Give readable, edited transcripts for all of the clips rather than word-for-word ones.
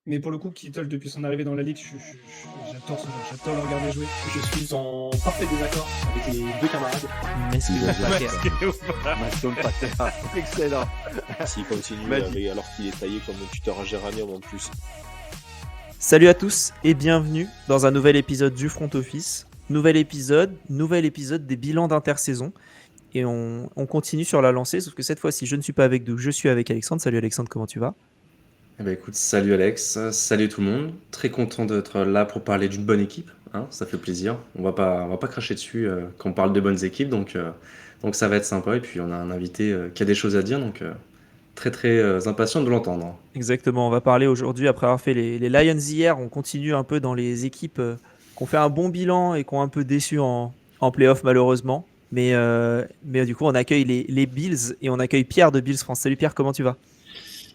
Mais pour le coup, Kittle, depuis son arrivée dans la ligue, j'adore j'adore le regarder jouer. Je suis en parfait désaccord avec les deux camarades. Maston Pater. Excellent. S'il continue alors qu'il est taillé comme un tuteur à géranium en plus. Salut à tous et bienvenue dans un nouvel épisode du Front Office. Nouvel épisode des bilans d'intersaison. Et on continue sur la lancée, sauf que cette fois-ci, je ne suis pas avec Doug, je suis avec Alexandre. Salut Alexandre, comment tu vas ? Eh ben écoute, salut Alex, salut tout le monde. Très content d'être là pour parler d'une bonne équipe, hein, ça fait plaisir. On va pas cracher dessus quand on parle de bonnes équipes, donc ça va être sympa. Et puis on a un invité qui a des choses à dire, donc très impatient de l'entendre. Exactement, on va parler aujourd'hui, après avoir fait les Lions hier, on continue un peu dans les équipes qui ont fait un bon bilan et qui ont un peu déçu en play-off malheureusement. Mais du coup, on accueille les Bills et on accueille Pierre de Bills France. Salut Pierre, comment tu vas ?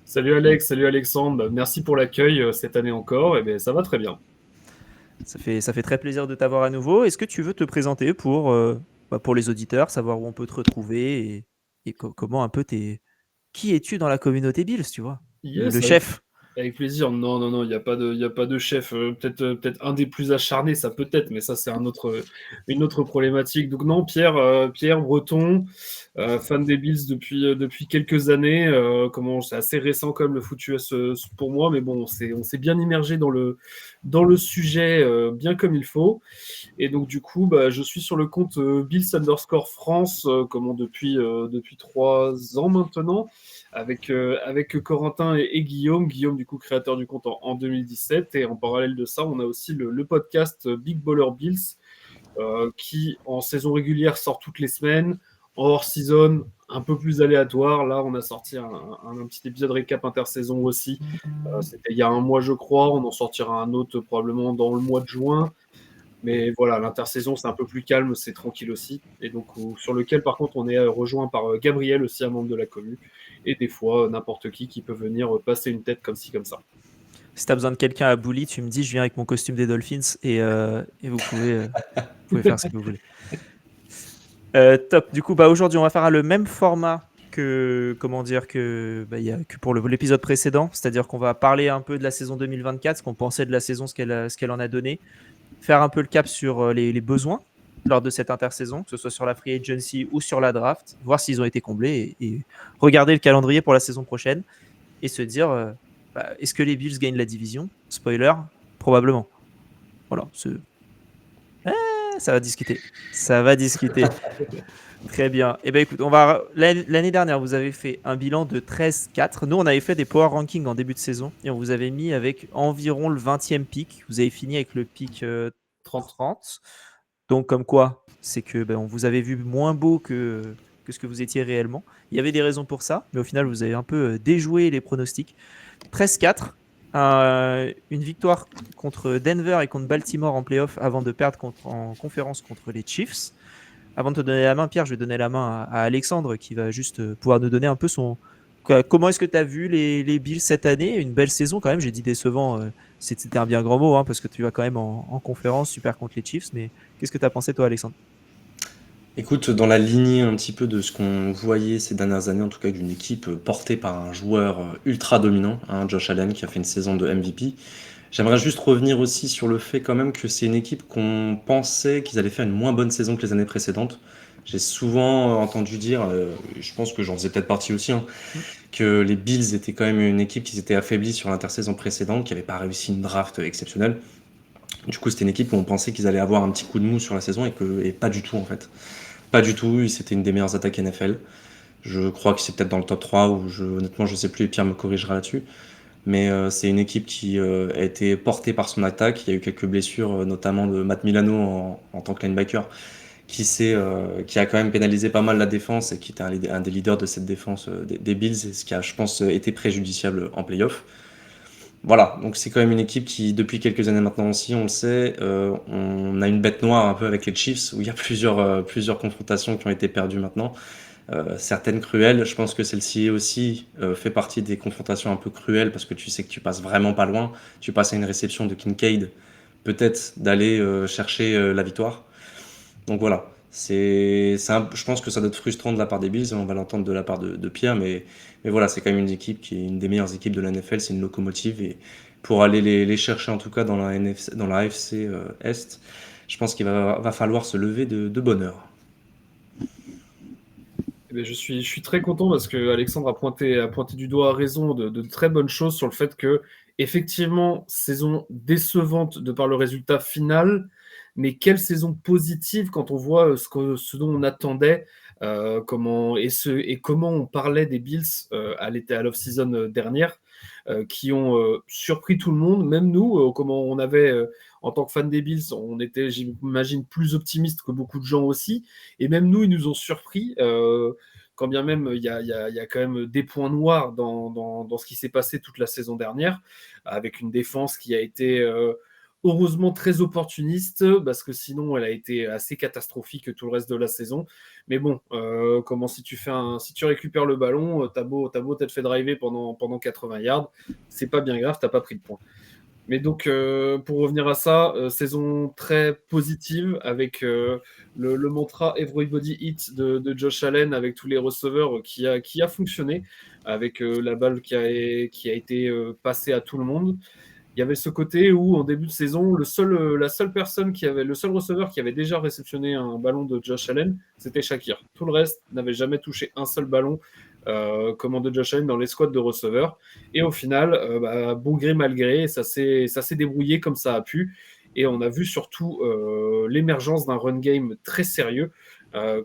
Salut Alex, salut Alexandre, merci pour l'accueil cette année encore, et bien ça va très bien. Ça fait très plaisir de t'avoir à nouveau. Est-ce que tu veux te présenter pour les auditeurs, savoir où on peut te retrouver et comment un peu qui es-tu dans la communauté Bills, tu vois ? Yes, Le chef. Avec plaisir. Non, il n'y a pas de chef. Peut-être un des plus acharnés, ça peut-être, mais ça c'est une autre problématique. Donc non, Pierre Breton, fan des Bills depuis quelques années. C'est assez récent quand même le foot US pour moi, mais bon, on s'est bien immergé dans le sujet bien comme il faut. Et donc du coup, je suis sur le compte Bills_France depuis 3 ans maintenant. Avec Corentin et Guillaume, du coup créateur du compte en 2017, et en parallèle de ça, on a aussi le podcast Big Baller Bills, qui en saison régulière sort toutes les semaines, en hors-season un peu plus aléatoire. Là, on a sorti un petit épisode récap intersaison aussi, c'était il y a un mois je crois, on en sortira un autre probablement dans le mois de juin. Mais voilà, l'intersaison, c'est un peu plus calme, c'est tranquille aussi. Et donc, sur lequel, par contre, on est rejoint par Gabriel, aussi un membre de la commu. Et des fois, n'importe qui peut venir passer une tête comme ci, comme ça. Si tu as besoin de quelqu'un à bully, tu me dis, je viens avec mon costume des Dolphins et vous pouvez faire ce que vous voulez. Top. Du coup, aujourd'hui, on va faire le même format que pour l'épisode précédent. C'est-à-dire qu'on va parler un peu de la saison 2024, ce qu'on pensait de la saison, ce qu'elle en a donné. Faire un peu le cap sur les besoins lors de cette intersaison, que ce soit sur la free agency ou sur la draft, voir s'ils ont été comblés et regarder le calendrier pour la saison prochaine et se dire est-ce que les Bills gagnent la division ? Spoiler, probablement. Voilà, ça va discuter. Très bien. Eh bien, écoute, l'année dernière, vous avez fait un bilan de 13-4. Nous, on avait fait des power rankings en début de saison et on vous avait mis avec environ le 20e pick. Vous avez fini avec le pick 30. Donc, comme quoi, c'est que on vous avait vu moins beau que ce que vous étiez réellement. Il y avait des raisons pour ça, mais au final, vous avez un peu déjoué les pronostics. 13-4. Une victoire contre Denver et contre Baltimore en playoff avant de perdre en conférence contre les Chiefs. Avant de te donner la main, Pierre, je vais donner la main à Alexandre qui va juste pouvoir nous donner un peu comment est-ce que tu as vu les Bills cette année ? Une belle saison quand même, j'ai dit décevant, c'était un bien grand mot parce que tu vas quand même en conférence, super contre les Chiefs, mais qu'est-ce que tu as pensé toi, Alexandre ? Écoute, dans la lignée un petit peu de ce qu'on voyait ces dernières années, en tout cas d'une équipe portée par un joueur ultra dominant, Josh Allen qui a fait une saison de MVP, j'aimerais juste revenir aussi sur le fait quand même que c'est une équipe qu'on pensait qu'ils allaient faire une moins bonne saison que les années précédentes. J'ai souvent entendu dire, je pense que j'en faisais peut-être partie aussi, que les Bills étaient quand même une équipe qui s'était affaiblie sur l'intersaison précédente, qui n'avait pas réussi une draft exceptionnelle. Du coup, c'était une équipe où on pensait qu'ils allaient avoir un petit coup de mou sur la saison et pas du tout en fait. Pas du tout, c'était une des meilleures attaques NFL. Je crois que c'est peut-être dans le top 3, honnêtement je sais plus et Pierre me corrigera là-dessus. Mais c'est une équipe qui a été portée par son attaque. Il y a eu quelques blessures, notamment de Matt Milano en tant que linebacker, qui a quand même pénalisé pas mal la défense et qui était un des leaders de cette défense des Bills, et ce qui a, je pense, été préjudiciable en playoff. Voilà, donc c'est quand même une équipe qui, depuis quelques années maintenant aussi, on le sait, on a une bête noire un peu avec les Chiefs, où il y a plusieurs confrontations qui ont été perdues maintenant. Certaines cruelles, je pense que celle-ci aussi fait partie des confrontations un peu cruelles, parce que tu sais que tu passes vraiment pas loin, tu passes à une réception de Kincaid, peut-être d'aller chercher la victoire. Donc voilà, je pense que ça doit être frustrant de la part des Bills, et on va l'entendre de la part de Pierre, mais voilà, c'est quand même une équipe qui est une des meilleures équipes de la NFL, c'est une locomotive, et pour aller les chercher, en tout cas dans la AFC Est. Je pense qu'il va falloir se lever de bonne heure. Eh bien, je suis très content parce que Alexandre a pointé du doigt à raison de très bonnes choses sur le fait que, effectivement, saison décevante de par le résultat final, mais quelle saison positive quand on voit ce dont on attendait, comment on parlait des Bills à l'off-season dernière, qui ont surpris tout le monde, même nous, comment on avait, en tant que fan des Bills, on était, j'imagine, plus optimiste que beaucoup de gens aussi, et même nous, ils nous ont surpris. Quand bien même il y a quand même des points noirs dans ce qui s'est passé toute la saison dernière, avec une défense qui a été heureusement très opportuniste, parce que sinon elle a été assez catastrophique tout le reste de la saison. Mais bon, si tu récupères le ballon, t'as beau t'être fait driver pendant 80 yards, c'est pas bien grave, t'as pas pris de points. Mais donc, pour revenir à ça, saison très positive avec le mantra Everybody Hit de Josh Allen avec tous les receveurs qui a fonctionné, avec la balle qui a été passée à tout le monde. Il y avait ce côté où, en début de saison, le seul receveur qui avait déjà réceptionné un ballon de Josh Allen, c'était Shakir. Tout le reste n'avait jamais touché un seul ballon de Josh Allen dans les squads de receveurs. Et au final, bon gré mal gré, ça s'est débrouillé comme ça a pu. Et on a vu surtout l'émergence d'un run game très sérieux,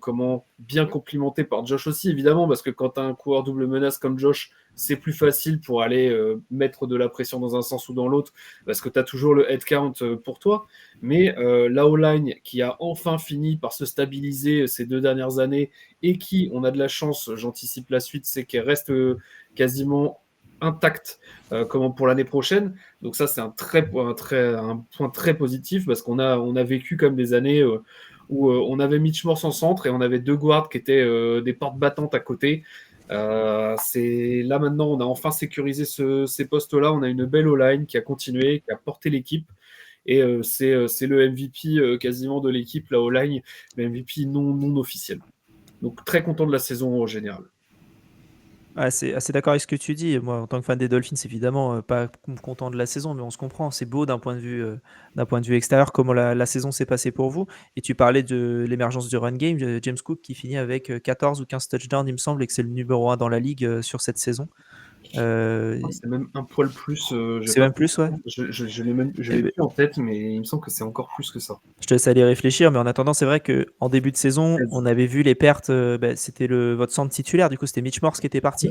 comment bien complimenté par Josh aussi, évidemment, parce que quand tu as un coureur double menace comme Josh, c'est plus facile pour aller mettre de la pression dans un sens ou dans l'autre, parce que tu as toujours le head count pour toi. Mais la O-line qui a enfin fini par se stabiliser ces 2 dernières années et qui, on a de la chance, j'anticipe la suite, c'est qu'elle reste quasiment intacte pour l'année prochaine. Donc ça, c'est un point très positif, parce qu'on a vécu comme des années où on avait Mitch Morse en centre et on avait 2 guards qui étaient des portes battantes à côté. Là maintenant, on a enfin sécurisé ces postes-là. On a une belle O-line qui a continué, qui a porté l'équipe. Et c'est le MVP quasiment de l'équipe, la O-line, le MVP non officiel. Donc très content de la saison en général. C'est assez d'accord avec ce que tu dis. Moi, en tant que fan des Dolphins, évidemment, pas content de la saison, mais on se comprend. C'est beau d'un point de vue extérieur comment la saison s'est passée pour vous. Et tu parlais de l'émergence du run game. James Cook qui finit avec 14 ou 15 touchdowns, il me semble, et que c'est le numéro 1 dans la ligue sur cette saison. C'est même un poil plus. C'est même plus, ouais. Je l'ai plus en tête, mais il me semble que c'est encore plus que ça. Je te laisse aller réfléchir, mais en attendant, c'est vrai qu'en début de saison, on avait vu les pertes. C'était votre centre titulaire, du coup, c'était Mitch Morse qui était parti.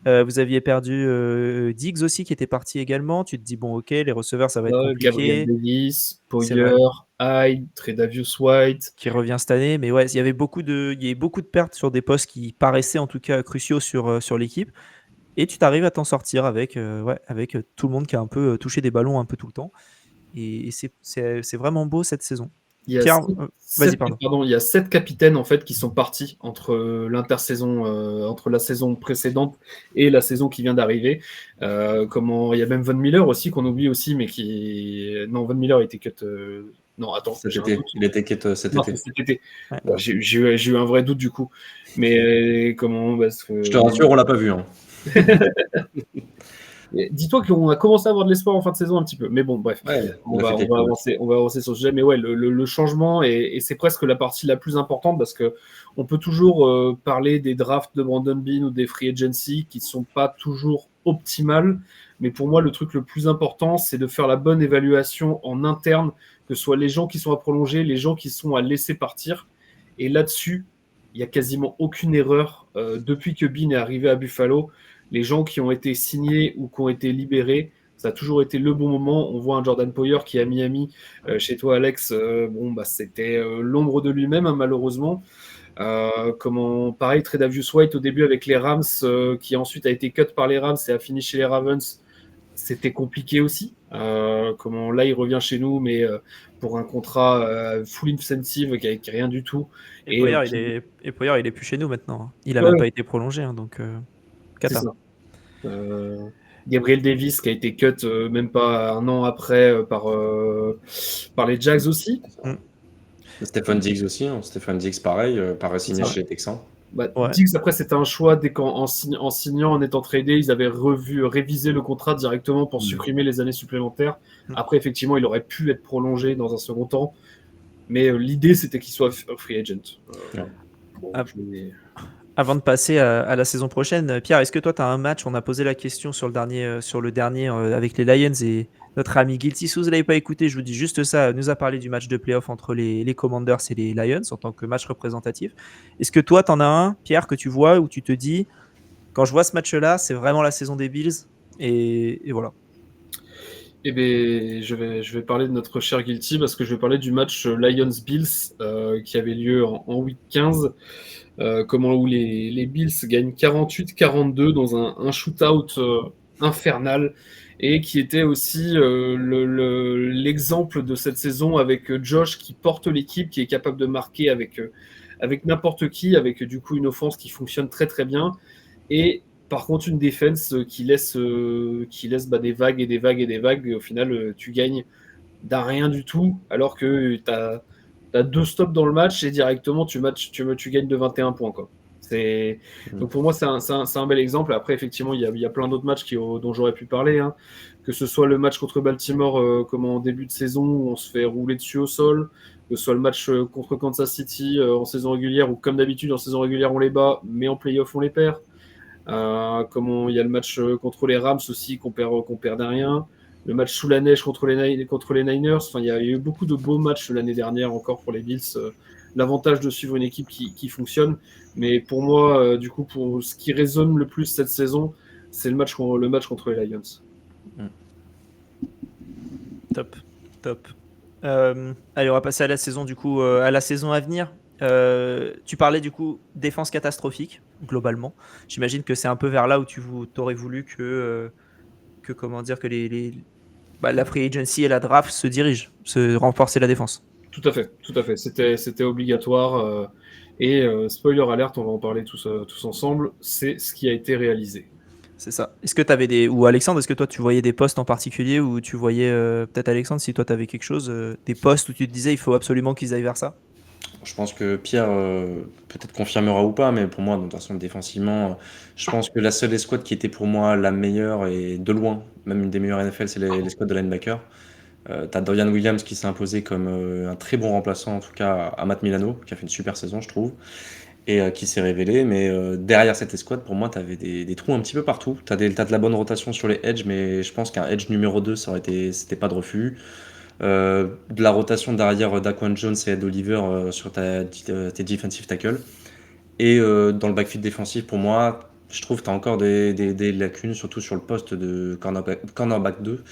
Vous aviez perdu Diggs aussi qui était parti également. Tu te dis, bon, ok, les receveurs, ça va être compliqué. Gabriel Davis, Poyer, Hyde, Tredavious White. Qui revient cette année, mais ouais, il y avait beaucoup de pertes sur des postes qui paraissaient en tout cas cruciaux sur l'équipe. Et tu t'arrives à t'en sortir avec tout le monde qui a un peu touché des ballons un peu tout le temps. Et c'est vraiment beau cette saison. Il y a 7 capitaines en fait qui sont partis entre entre la saison précédente et la saison qui vient d'arriver. Il y a même Von Miller aussi qu'on oublie aussi, mais Von Miller a été cut. Non, attends, il était cut cet été. Ouais. Bon, j'ai eu un vrai doute du coup. Mais parce que... Je te rassure, on l'a pas vu. Hein. Dis-toi qu'on a commencé à avoir de l'espoir en fin de saison un petit peu, mais bon, bref, on va avancer sur ce sujet. Mais ouais, le changement, et c'est presque la partie la plus importante, parce que on peut toujours parler des drafts de Brandon Beane ou des free agency qui ne sont pas toujours optimales, mais pour moi, le truc le plus important, c'est de faire la bonne évaluation en interne, que ce soit les gens qui sont à prolonger, les gens qui sont à laisser partir, et là-dessus, il n'y a quasiment aucune erreur depuis que Beane est arrivé à Buffalo. Les gens qui ont été signés ou qui ont été libérés, ça a toujours été le bon moment. On voit un Jordan Poyer qui est à Miami. Chez toi, Alex, c'était l'ombre de lui-même, hein, malheureusement. Pareil, Tredavious White au début avec les Rams, qui ensuite a été cut par les Rams et a fini chez les Ravens. C'était compliqué aussi. Là, il revient chez nous, mais pour un contrat full incentive qui n'a rien du tout. Et Poyer, il est plus chez nous maintenant. Il n'a même pas été prolongé, hein, donc... C'est ça. Gabriel Davis qui a été cut même pas un an après par les Jags aussi. Stephen Diggs aussi. Stephen Diggs, pareil, pas signé chez les Texans. Ouais. Diggs, après, c'était un choix dès qu'en signant, en étant tradé, ils avaient révisé le contrat directement pour supprimer les années supplémentaires. Après, effectivement, il aurait pu être prolongé dans un second temps, mais l'idée, c'était qu'il soit free agent. Avant de passer à la saison prochaine, Pierre, est-ce que toi, tu as un match? On a posé la question sur le dernier avec les Lions et notre ami Guilty. Si vous ne l'avez pas écouté, je vous dis juste ça. Nous a parlé du match de playoff entre les Commanders et les Lions en tant que match représentatif. Est-ce que toi, tu en as un, Pierre, que tu vois où tu te dis, quand je vois ce match-là, c'est vraiment la saison des Bills et voilà. Eh bien, je vais parler de notre cher Guilty parce que je vais parler du match Lions-Bills qui avait lieu en week 15. Où les Bills gagnent 48-42 dans un shootout infernal et qui était aussi l'exemple de cette saison avec Josh qui porte l'équipe, qui est capable de marquer avec n'importe qui, avec du coup une offense qui fonctionne très très bien et par contre une défense qui laisse des vagues et des vagues et des vagues et au final tu gagnes d'un rien du tout alors que tu as 2 stops dans le match et directement tu gagnes de 21 points. Quoi. Donc pour moi, c'est un bel exemple. Après, effectivement, il y a plein d'autres matchs dont j'aurais pu parler. Hein. Que ce soit le match contre Baltimore comme en début de saison où on se fait rouler dessus au sol, que ce soit le match contre Kansas City en saison régulière où, comme d'habitude, en saison régulière, on les bat, mais en playoff, on les perd. Il y a le match contre les Rams aussi qu'on perd d'un rien. Le match sous la neige contre les Niners. Enfin, il y a eu beaucoup de beaux matchs l'année dernière encore pour les Bills. L'avantage de suivre une équipe qui fonctionne. Mais pour moi, du coup, pour ce qui résonne le plus cette saison, c'est le match contre les Lions. Top. Allez, on va passer à la saison du coup, à la saison à venir. Tu parlais du coup défense catastrophique globalement. J'imagine que c'est un peu vers là où tu aurais voulu que comment dire que la free agency et la draft se dirigent, se renforcer la défense. Tout à fait. C'était obligatoire. Spoiler alert, on va en parler tous ensemble. C'est ce qui a été réalisé. C'est ça. Est-ce que tu avais ou Alexandre, est-ce que toi tu voyais des postes en particulier où tu voyais peut-être Alexandre, si toi tu avais quelque chose, des postes où tu te disais il faut absolument qu'ils aillent vers ça? Je pense que Pierre peut-être confirmera ou pas, mais pour moi, de toute façon, défensivement, je pense que la seule escouade qui était pour moi la meilleure et de loin, même une des meilleures NFL, c'est l'escouade de linebacker. T'as Dorian Williams qui s'est imposé comme un très bon remplaçant, en tout cas à Matt Milano, qui a fait une super saison, je trouve, et qui s'est révélé. Mais derrière cette escouade, pour moi, t'avais des trous un petit peu partout. T'as de la bonne rotation sur les edges, mais je pense qu'un edge numéro 2, c'était pas de refus. De la rotation derrière Daquan Jones et Ed Oliver sur tes defensive tackles. Et dans le backfield défensif, pour moi, je trouve que tu as encore des lacunes, surtout sur le poste de cornerback 2,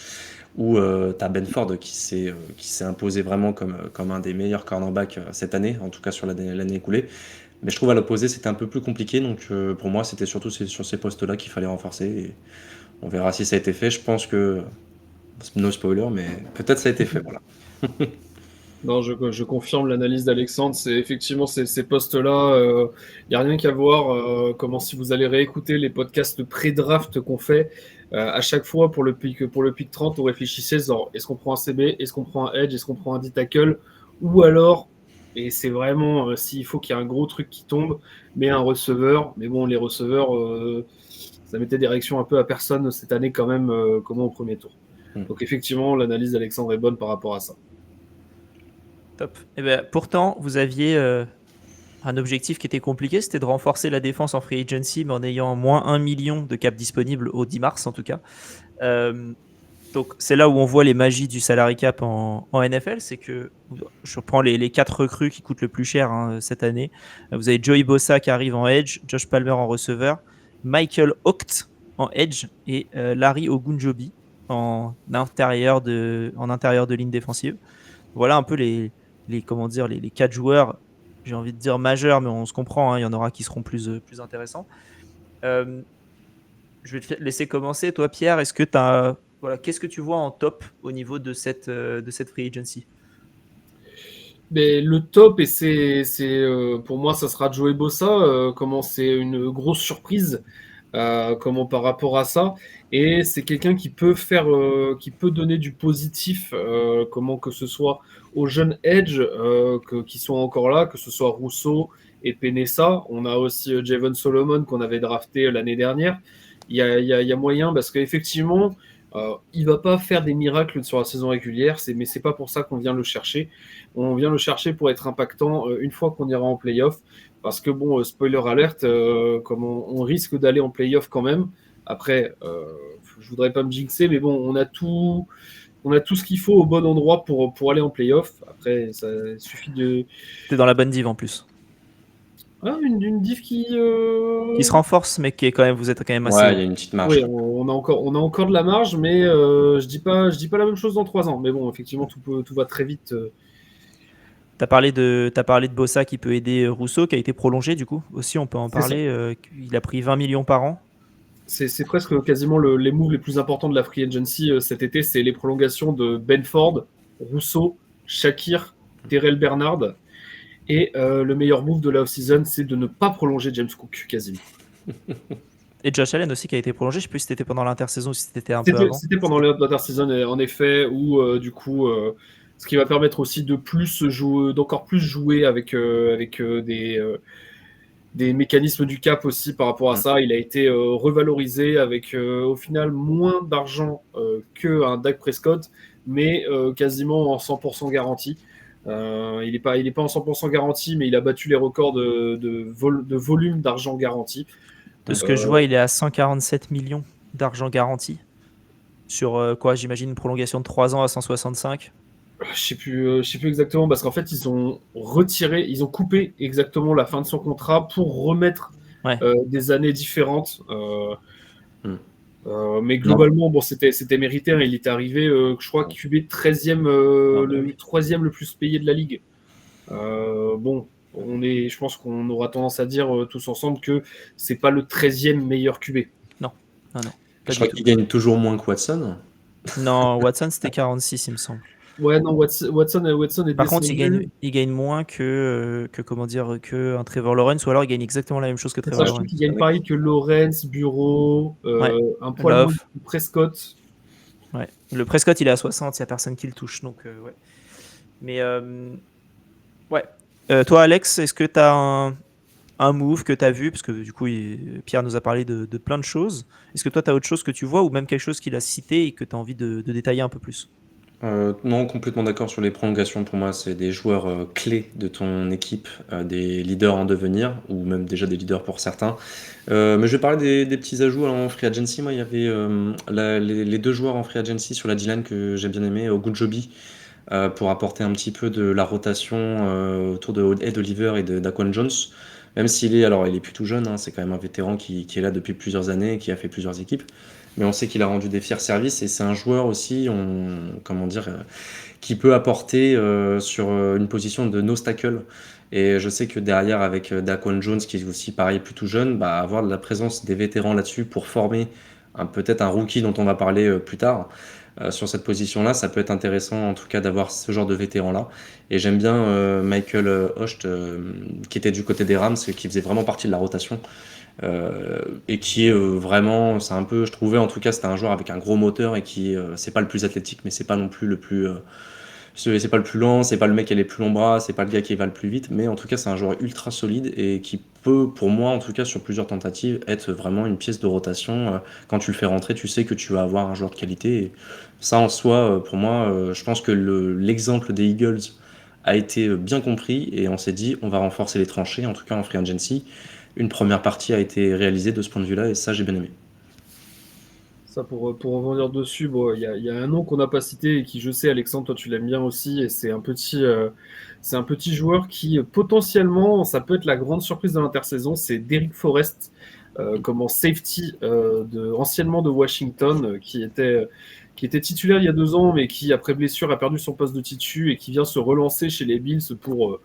où tu as Ben Ford qui s'est imposé vraiment comme un des meilleurs cornerbacks cette année, en tout cas sur l'année écoulée. Mais je trouve à l'opposé, c'était un peu plus compliqué. Donc pour moi, c'était surtout sur ces postes-là qu'il fallait renforcer. Et on verra si ça a été fait. Je pense que, no spoiler, mais peut-être ça a été fait. Voilà. Non, je confirme l'analyse d'Alexandre. C'est effectivement ces postes-là. Il n'y a rien qu'à voir. Si vous allez réécouter les podcasts pré-draft qu'on fait, à chaque fois pour le pick 30, on réfléchissait est-ce qu'on prend un CB, est-ce qu'on prend un edge, est-ce qu'on prend un D-tackle, ou alors, et c'est vraiment s'il faut qu'il y ait un gros truc qui tombe, mais un receveur. Mais bon, les receveurs, ça mettait des réactions un peu à personne cette année quand même, au premier tour. Donc effectivement, l'analyse d'Alexandre est bonne par rapport à ça. Top. Et ben, pourtant, vous aviez un objectif qui était compliqué, c'était de renforcer la défense en free agency, mais en ayant moins 1 million de cap disponible au 10 mars en tout cas. Donc c'est là où on voit les magies du salary cap en NFL, c'est que je reprends les 4 recrues qui coûtent le plus cher cette année. Vous avez Joey Bosa qui arrive en edge, Josh Palmer en receveur, Michael Ocht en edge et Larry Ogunjobi en intérieur de ligne défensive. Voilà un peu les 4 joueurs, j'ai envie de dire majeurs, mais on se comprend, il y en aura qui seront plus intéressants. Je vais te laisser commencer. Toi, Pierre, est-ce que qu'est-ce que tu vois en top au niveau de cette free agency? Mais le top, et pour moi, ça sera Joey Bosa. C'est une grosse surprise par rapport à ça. Et c'est quelqu'un qui peut donner du positif comment que ce soit aux jeunes Edge qui sont encore là, que ce soit Rousseau et Penessa. On a aussi Javon Solomon qu'on avait drafté l'année dernière. Il y a moyen parce qu'effectivement, il va pas faire des miracles sur la saison régulière, mais c'est pas pour ça qu'on vient le chercher. On vient le chercher pour être impactant une fois qu'on ira en playoff. Parce que bon, spoiler alert, comme on risque d'aller en playoff quand même. Après, je voudrais pas me jinxer, mais bon, on a tout ce qu'il faut au bon endroit pour aller en playoff. Après, ça suffit de. T'es dans la bonne div en plus. Ah, une div qui. Qui se renforce, mais qui est quand même, vous êtes quand même assez. Ouais, haut. il y a une petite marge. Oui, on a encore de la marge, mais je dis pas la même chose dans 3 ans. Mais bon, effectivement, tout va très vite. T'as parlé de Bossa qui peut aider Rousseau, qui a été prolongé du coup. Aussi, on peut en C'est parler. Il a pris 20 millions par an. C'est presque quasiment les moves les plus importants de la free agency cet été, c'est les prolongations de Benford, Rousseau, Shakir, Terrell Bernard. Et le meilleur move de la off-season, c'est de ne pas prolonger James Cook, quasiment. Et Josh Allen aussi qui a été prolongé. Je sais plus si c'était pendant l'intersaison ou si c'était un peu avant. C'était pendant l'intersaison, en effet, où du coup, ce qui va permettre aussi d'encore plus jouer avec des mécanismes du cap aussi par rapport à ça. Il a été revalorisé avec au final moins d'argent qu'un Dak Prescott, mais quasiment en 100% garantie. Il n'est pas en 100% garantie, mais il a battu les records de volume d'argent garanti. De ce que je vois, il est à 147 millions d'argent garanti. Sur quoi, j'imagine une prolongation de 3 ans à 165. Je sais plus exactement, parce qu'en fait, ils ont coupé exactement la fin de son contrat pour remettre des années différentes. Mais globalement, bon, c'était mérité. Il était arrivé, je crois, QB 13e, le 3e le plus payé de la ligue. Bon, je pense qu'on aura tendance à dire tous ensemble que c'est pas le 13e meilleur QB. Non. Je crois qu'il gagne toujours moins que Watson. Non, Watson c'était 46, il me semble. Ouais, non, Watson est Par contre, descendu. il gagne moins que un Trevor Lawrence, ou alors il gagne exactement la même chose que Trevor Ça, je Lawrence. trouve qu'il gagne pareil que Lawrence, Bureau, un poil moins que Prescott. Ouais. Le Prescott, il est à 60, il n'y a personne qui le touche. Donc, ouais. Mais, ouais. Toi, Alex, est-ce que tu as un move que tu as vu? Parce que du coup, Pierre nous a parlé de plein de choses. Est-ce que toi, tu as autre chose que tu vois, ou même quelque chose qu'il a cité et que tu as envie de détailler un peu plus? Non, complètement d'accord sur les prolongations. Pour moi, c'est des joueurs clés de ton équipe, des leaders en devenir, ou même déjà des leaders pour certains. Mais je vais parler des petits ajouts en free agency. Moi, il y avait les 2 joueurs en free agency sur la D-line que j'ai bien aimé, Ogunjobi, pour apporter un petit peu de la rotation autour de Ed Oliver et de Daquan Jones. Même s'il il est plus tout jeune, hein, c'est quand même un vétéran qui est là depuis plusieurs années et qui a fait plusieurs équipes. Mais on sait qu'il a rendu des fiers services et c'est un joueur aussi, qui peut apporter sur une position de nose tackle. Et je sais que derrière, avec Daquan Jones, qui est aussi pareil, plutôt jeune, avoir de la présence des vétérans là-dessus pour former peut-être un rookie dont on va parler plus tard sur cette position-là, ça peut être intéressant en tout cas d'avoir ce genre de vétéran-là. Et j'aime bien Michael Hocht, qui était du côté des Rams, qui faisait vraiment partie de la rotation. Et qui est vraiment, c'est un peu, je trouvais en tout cas, c'était un joueur avec un gros moteur et qui c'est pas le plus athlétique, mais c'est pas non plus le plus c'est pas le plus lent, c'est pas le mec qui a les plus longs bras, c'est pas le gars qui va le plus vite, mais en tout cas c'est un joueur ultra solide et qui peut, pour moi en tout cas sur plusieurs tentatives, être vraiment une pièce de rotation. Quand tu le fais rentrer, tu sais que tu vas avoir un joueur de qualité, et ça en soi, pour moi, je pense que l'exemple des Eagles a été bien compris et on s'est dit on va renforcer les tranchées, en tout cas en free agency. Une première partie a été réalisée de ce point de vue-là et ça j'ai bien aimé. Ça, pour rebondir dessus, bon, il y a un nom qu'on n'a pas cité et qui, je sais, Alexandre, toi tu l'aimes bien aussi, et c'est un petit joueur qui potentiellement, ça peut être la grande surprise de l'intersaison, c'est Derrick Forrest, comme en safety anciennement de Washington, qui était titulaire il y a 2 ans, mais qui, après blessure, a perdu son poste de titu et qui vient se relancer chez les Bills pour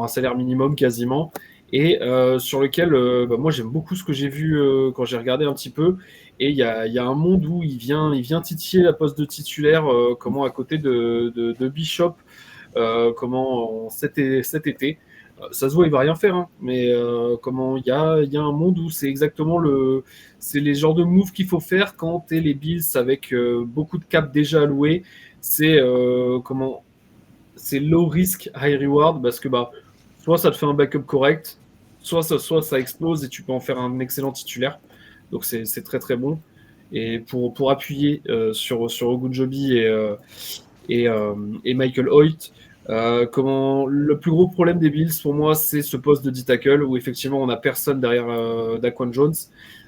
un salaire minimum quasiment. Et sur lequel moi j'aime beaucoup ce que j'ai vu quand j'ai regardé un petit peu. Et il y a un monde où il vient titiller la poste de titulaire à côté de Bishop cet été. Ça se voit, il va rien faire, hein. Mais comment il y a un monde où c'est exactement c'est les genres de moves qu'il faut faire quand t'es les Bills avec beaucoup de cap déjà alloués. C'est c'est low risk, high reward parce que bah soit ça te fait un backup correct, soit ça explose et tu peux en faire un excellent titulaire. Donc c'est très très bon. Et pour appuyer sur Ogunjobi et Michael Hoyt, comment le plus gros problème des Bills pour moi c'est ce poste de D-tackle où effectivement on n'a personne derrière Daquan Jones.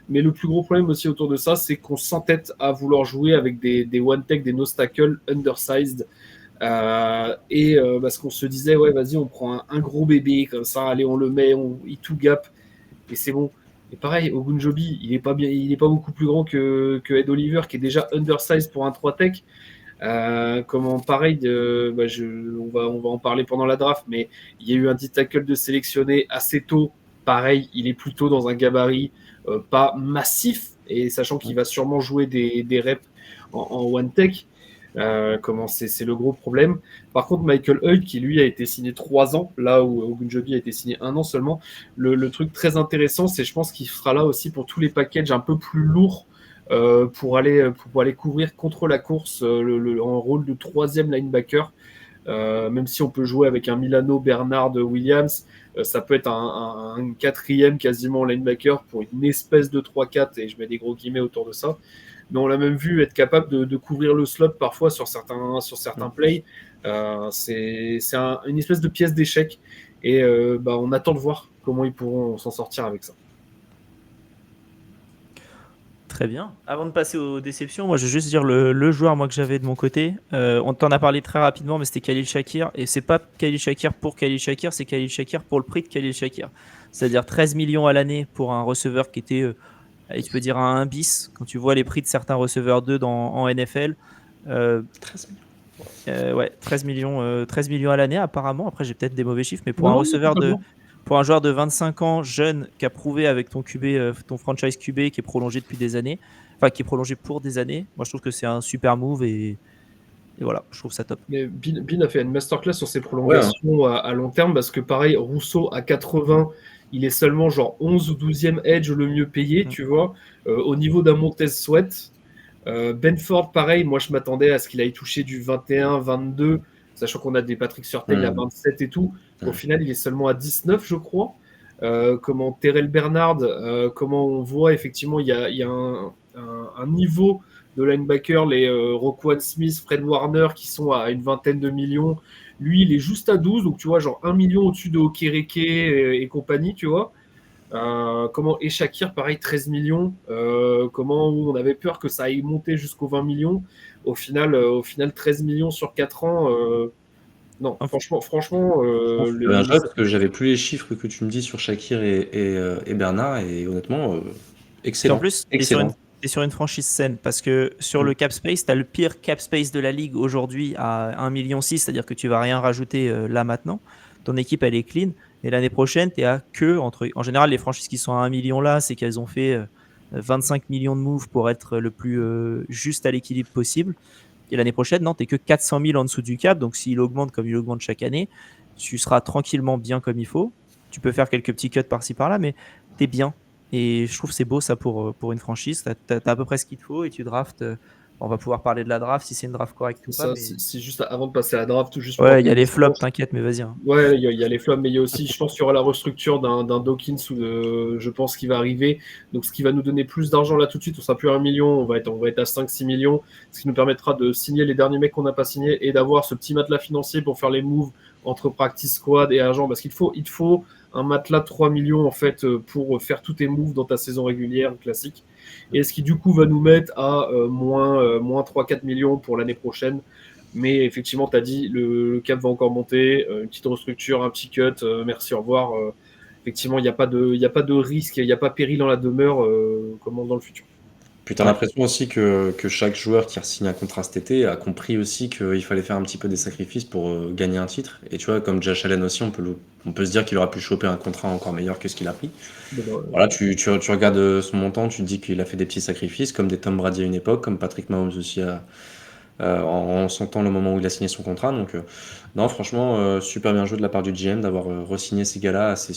Mais le plus gros problème aussi autour de ça, c'est qu'on s'entête à vouloir jouer avec des one-tech, des nose tackle undersized. Parce qu'on se disait, ouais, vas-y, on prend un gros bébé comme ça, allez, on le met, il tout gap, et c'est bon. Et pareil, Ogunjobi, il est pas beaucoup plus grand que Ed Oliver, qui est déjà undersized pour un 3-tech. Comment pareil, on va en parler pendant la draft, mais il y a eu un D-tackle de sélectionné assez tôt. Pareil, il est plutôt dans un gabarit pas massif, et sachant qu'il va sûrement jouer des reps en one tech. Comment c'est le gros problème. Par contre, Michael Hoyt, qui lui a été signé 3 ans, là où Ogunjobi a été signé 1 an seulement, le truc très intéressant, c'est je pense qu'il sera là aussi pour tous les packages un peu plus lourds pour aller couvrir contre la course en rôle de 3e linebacker. Même si on peut jouer avec un Milano Bernard Williams, ça peut être un 4e quasiment linebacker pour une espèce de 3-4, et je mets des gros guillemets autour de ça. Mais on l'a même vu être capable de couvrir le slot parfois sur certains plays. C'est une espèce de pièce d'échec, et on attend de voir comment ils pourront s'en sortir avec ça. Très bien. Avant de passer aux déceptions, moi je vais juste dire le joueur moi que j'avais de mon côté. On t'en a parlé très rapidement, mais c'était Khalil Shakir. Et c'est pas Khalil Shakir pour Khalil Shakir, c'est Khalil Shakir pour le prix de Khalil Shakir. C'est-à-dire 13 millions à l'année pour un receveur qui était, tu peux dire, un 1 bis. Quand tu vois les prix de certains receveurs 2 en NFL. 13 millions à l'année apparemment. Après j'ai peut-être des mauvais chiffres, mais pour un receveur pour un joueur de 25 ans, jeune, qui a prouvé avec ton QB, ton franchise QB, qui est prolongé depuis des années, enfin qui est prolongé pour des années, moi je trouve que c'est un super move, et voilà, je trouve ça top. Mais Bin a fait une masterclass sur ses prolongations à long terme, parce que pareil, Rousseau à 80, il est seulement genre 11 ou 12e edge le mieux payé, tu vois, au niveau d'un Montez Sweat. Benford, pareil, moi je m'attendais à ce qu'il aille toucher du 21, 22, sachant qu'on a des Patrick Surtain à 27 et tout. Au final, il est seulement à 19, je crois. Comment Terrell Bernard, comment on voit effectivement, il y a un niveau de linebacker, les Roquan Smith, Fred Warner, qui sont à une 20aine de millions. Lui, il est juste à 12, donc tu vois, genre 1 million au-dessus de Okereke et compagnie, tu vois. Et Shakir, pareil, 13 millions. Comment on avait peur que ça aille monter jusqu'aux 20 millions. Au final, 13 millions sur 4 ans. Non, franchement. Parce que j'avais plus les chiffres que tu me dis sur Shakir et Bernard, et honnêtement, excellent. Et en plus, excellent. t'es sur une franchise saine, parce que sur le cap space, tu as le pire cap space de la ligue aujourd'hui à 1,6 million, c'est-à-dire que tu vas rien rajouter là maintenant. Ton équipe, elle est clean. Et l'année prochaine, tu es à en général, les franchises qui sont à 1 million là, c'est qu'elles ont fait 25 millions de moves pour être le plus juste à l'équilibre possible. Et l'année prochaine, non, tu n'es que 400 000 en dessous du cap. Donc s'il augmente comme il augmente chaque année, tu seras tranquillement bien comme il faut. Tu peux faire quelques petits cuts par-ci par-là, mais tu es bien. Et je trouve que c'est beau ça pour une franchise. Tu as à peu près ce qu'il te faut, et tu draftes. On va pouvoir parler de la draft, si c'est une draft correcte ou pas. C'est juste avant de passer à la draft, tout juste. Ouais, il y a les flops, t'inquiète, mais vas-y. Ouais, il y a les flops, mais il y a aussi, je pense qu'il y aura la restructure d'un Dawkins, je pense qu'il va arriver. Donc, ce qui va nous donner plus d'argent là tout de suite, on sera plus à 1 million, on va être à 5-6 millions, ce qui nous permettra de signer les derniers mecs qu'on n'a pas signés et d'avoir ce petit matelas financier pour faire les moves entre practice squad et agent, parce qu'il te faut un matelas de 3 millions en fait pour faire tous tes moves dans ta saison régulière classique. Et ce qui du coup va nous mettre à moins 3-4 millions pour l'année prochaine. Mais effectivement, tu as dit, le cap va encore monter, une petite restructure, un petit cut, merci, au revoir. Effectivement, il n'y a pas de risque, il n'y a pas péril dans la demeure comme dans le futur. Puis tu as l'impression aussi que chaque joueur qui a signé un contrat cet été a compris aussi qu'il fallait faire un petit peu des sacrifices pour gagner un titre. Et tu vois, comme Josh Allen aussi, on peut se dire qu'il aurait pu choper un contrat encore meilleur que ce qu'il a pris. Voilà, tu regardes son montant, tu te dis qu'il a fait des petits sacrifices, comme des Tom Brady à une époque, comme Patrick Mahomes aussi en sentant le moment où il a signé son contrat. Donc, non, franchement, super bien joué de la part du GM d'avoir re-signé ces gars-là à ces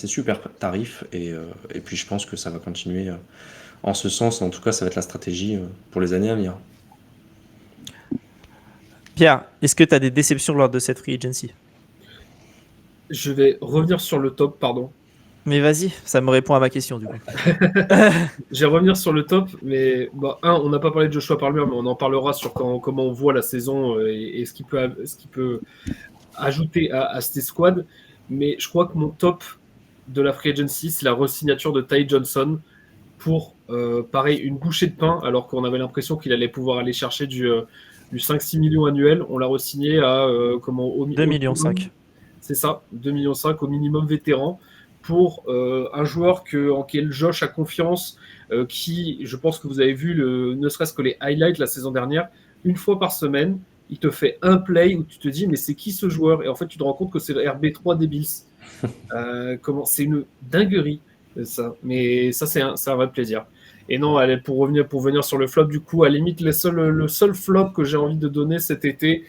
super tarifs. Et puis, je pense que ça va continuer en ce sens. En tout cas, ça va être la stratégie pour les années à venir. Pierre, est-ce que tu as des déceptions lors de cette free agency? Je vais revenir sur le top, pardon. Mais vas-y, ça me répond à ma question du coup. Je vais revenir sur le top, mais on n'a pas parlé de Joshua Palmer, mais on en parlera sur comment on voit la saison et ce qu'il peut ajouter à cette squad. Mais je crois que mon top de la free agency, c'est la re-signature de Ty Johnson pour, pareil, une bouchée de pain, alors qu'on avait l'impression qu'il allait pouvoir aller chercher du 5-6 millions annuel. On l'a re-signé à 2,5 millions. C'est ça, 2,5 millions au minimum vétéran pour un joueur en quel Josh a confiance, qui, je pense que vous avez vu, ne serait-ce que les highlights la saison dernière, une fois par semaine, il te fait un play où tu te dis mais c'est qui ce joueur? Et en fait tu te rends compte que c'est le RB3 des Bills. C'est une dinguerie ça, mais ça c'est un vrai plaisir. Et non, allez, pour venir sur le flop, du coup, à la limite, le seul flop que j'ai envie de donner cet été,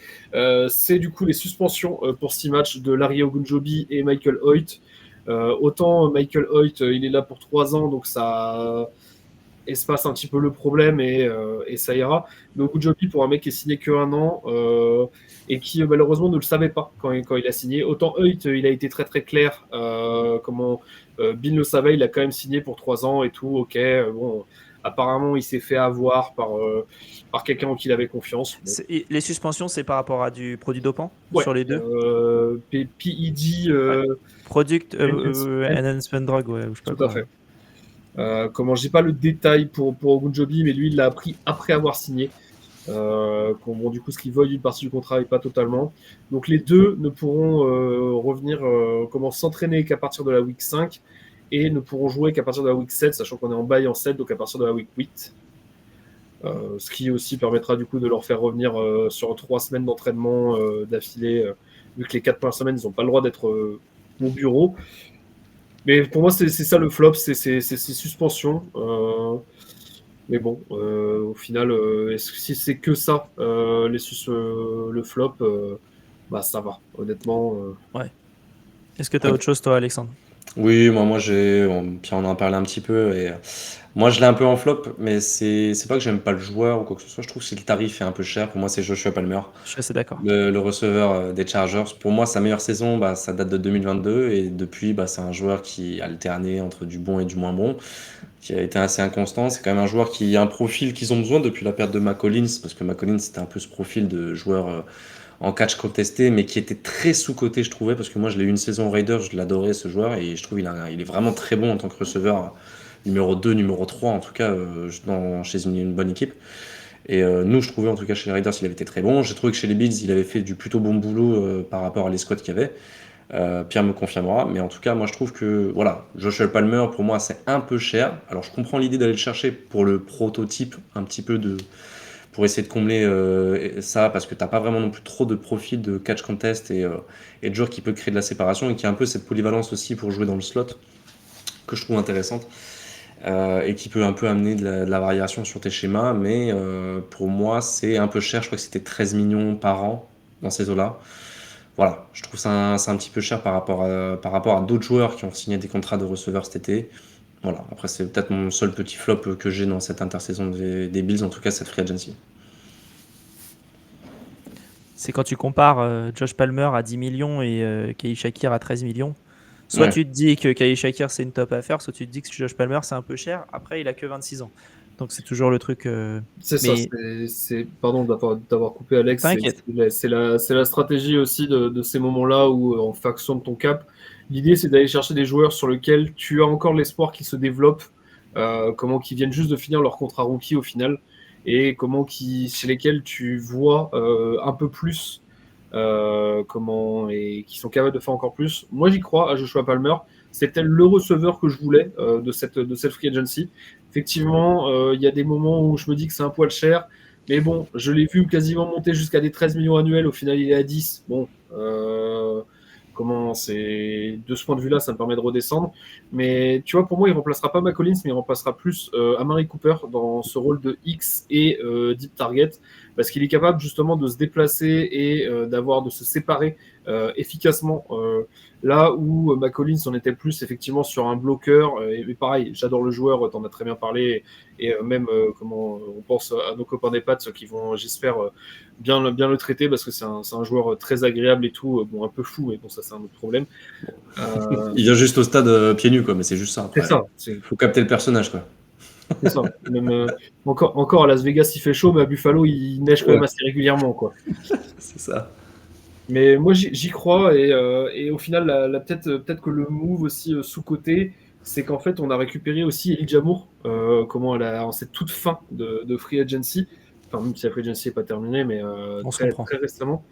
c'est du coup les suspensions pour 6 matchs de Larry Ogunjobi et Michael Hoyt. Autant Michael Hoyt, il est là pour 3 ans, donc ça espace un petit peu le problème et ça ira. Mais Ogunjobi, pour un mec qui est signé que 1 an et qui malheureusement ne le savait pas quand il a signé. Autant Hoyt, il a été très très clair. Bill le savait, il a quand même signé pour 3 ans et tout. Ok, bon, apparemment il s'est fait avoir par quelqu'un en qui il avait confiance. Bon. Les suspensions, c'est par rapport à du produit dopant sur les deux. PED. Product Enhancement Drug, ouais, je sais pas tout quoi. à fait. J'ai pas le détail pour Ogunjobi, mais lui il l'a appris après avoir signé. Du coup, ce qui vole une partie du contrat et pas totalement. Donc les deux ne pourront revenir s'entraîner qu'à partir de la week 5 et ne pourront jouer qu'à partir de la week 7, sachant qu'on est en bail en 7, donc à partir de la week 8. Ce qui aussi permettra du coup de leur faire revenir sur 3 semaines d'entraînement d'affilée, vu que les 4 premières semaines, ils n'ont pas le droit d'être au bureau. Mais pour moi, c'est ça le flop, c'est ces suspensions. Mais bon, au final, si c'est que ça, le flop, ça va, honnêtement. Ouais. Est-ce que tu as autre chose, toi, Alexandre? Oui, moi puis on en a parlé un petit peu, et moi je l'ai un peu en flop, mais c'est pas que j'aime pas le joueur ou quoi que ce soit, je trouve que le tarif est un peu cher. Pour moi, c'est Joshua Palmer, Je suis assez d'accord. le receveur des Chargers. Pour moi, sa meilleure saison, ça date de 2022, et depuis, c'est un joueur qui a alterné entre du bon et du moins bon, qui a été assez inconstant. C'est quand même un joueur qui a un profil qu'ils ont besoin depuis la perte de McCollins, parce que McCollins, c'était un peu ce profil de joueur en catch contesté, mais qui était très sous-coté, je trouvais, parce que moi, je l'ai eu une saison au Raiders, je l'adorais, ce joueur, et je trouve il est vraiment très bon en tant que receveur, numéro 2, numéro 3, en tout cas, chez une bonne équipe. Et nous, je trouvais, en tout cas, chez les Raiders, il avait été très bon. J'ai trouvé que chez les Bills, il avait fait du plutôt bon boulot par rapport à les squads qu'il y avait. Pierre me confirmera, mais en tout cas, moi, je trouve que, voilà, Joshua Palmer, pour moi, c'est un peu cher. Alors, je comprends l'idée d'aller le chercher pour le prototype, un petit peu pour essayer de combler ça, parce que tu n'as pas vraiment non plus trop de profil de catch contest et de joueur qui peut créer de la séparation et qui a un peu cette polyvalence aussi pour jouer dans le slot, que je trouve intéressante, et qui peut un peu amener de la variation sur tes schémas, mais pour moi c'est un peu cher. Je crois que c'était 13 millions par an dans ces eaux-là. Voilà, je trouve ça c'est un petit peu cher par rapport à d'autres joueurs qui ont signé des contrats de receveurs cet été. Voilà, après c'est peut-être mon seul petit flop que j'ai dans cette intersaison des Bills, en tout cas cette free agency. C'est quand tu compares Josh Palmer à 10 millions et Khalil Shakir à 13 millions. Soit tu te dis que Khalil Shakir c'est une top affaire, soit tu te dis que Josh Palmer c'est un peu cher. Après, il a que 26 ans. Donc c'est toujours le truc. C'est ça, pardon d'avoir coupé Alex. T'inquiète. C'est la stratégie aussi de ces moments-là où, en faction de ton cap, l'idée c'est d'aller chercher des joueurs sur lesquels tu as encore l'espoir qu'ils se développent, qu'ils viennent juste de finir leur contrat rookie au final, et chez lesquels tu vois un peu plus, et qui sont capables de faire encore plus. Moi j'y crois à Joshua Palmer. C'était le receveur que je voulais de cette free agency. Effectivement, il y a des moments où je me dis que c'est un poil cher, mais bon, je l'ai vu quasiment monter jusqu'à des 13 millions annuels. Au final, il est à 10. Bon, de ce point de vue-là, ça me permet de redescendre. Mais tu vois, pour moi, il ne remplacera pas McCollins, mais il remplacera plus Amari Cooper dans ce rôle de X et Deep Target. parce qu'il est capable justement de se déplacer et de se séparer efficacement. Là où McCollins en était plus effectivement sur un bloqueur, et pareil, j'adore le joueur, t'en as très bien parlé, et même comment on pense à nos copains des Pats qui vont, j'espère, bien le traiter, parce que c'est un joueur très agréable et tout, bon, un peu fou, mais bon, ça c'est un autre problème. Il vient juste au stade pieds nus, quoi, mais c'est juste ça. C'est Après, ça, faut capter le personnage, quoi. c'est ça. Même, encore à Las Vegas, il fait chaud, mais à Buffalo, il neige quand même assez régulièrement, quoi. C'est ça. Mais moi, j'y crois, et au final, peut-être que le move aussi sous-côté, c'est qu'en fait, on a récupéré aussi Elijah Moore, en cette toute fin de Free Agency, enfin, même si la Free Agency n'est pas terminée, mais On se très, comprend. très récemment,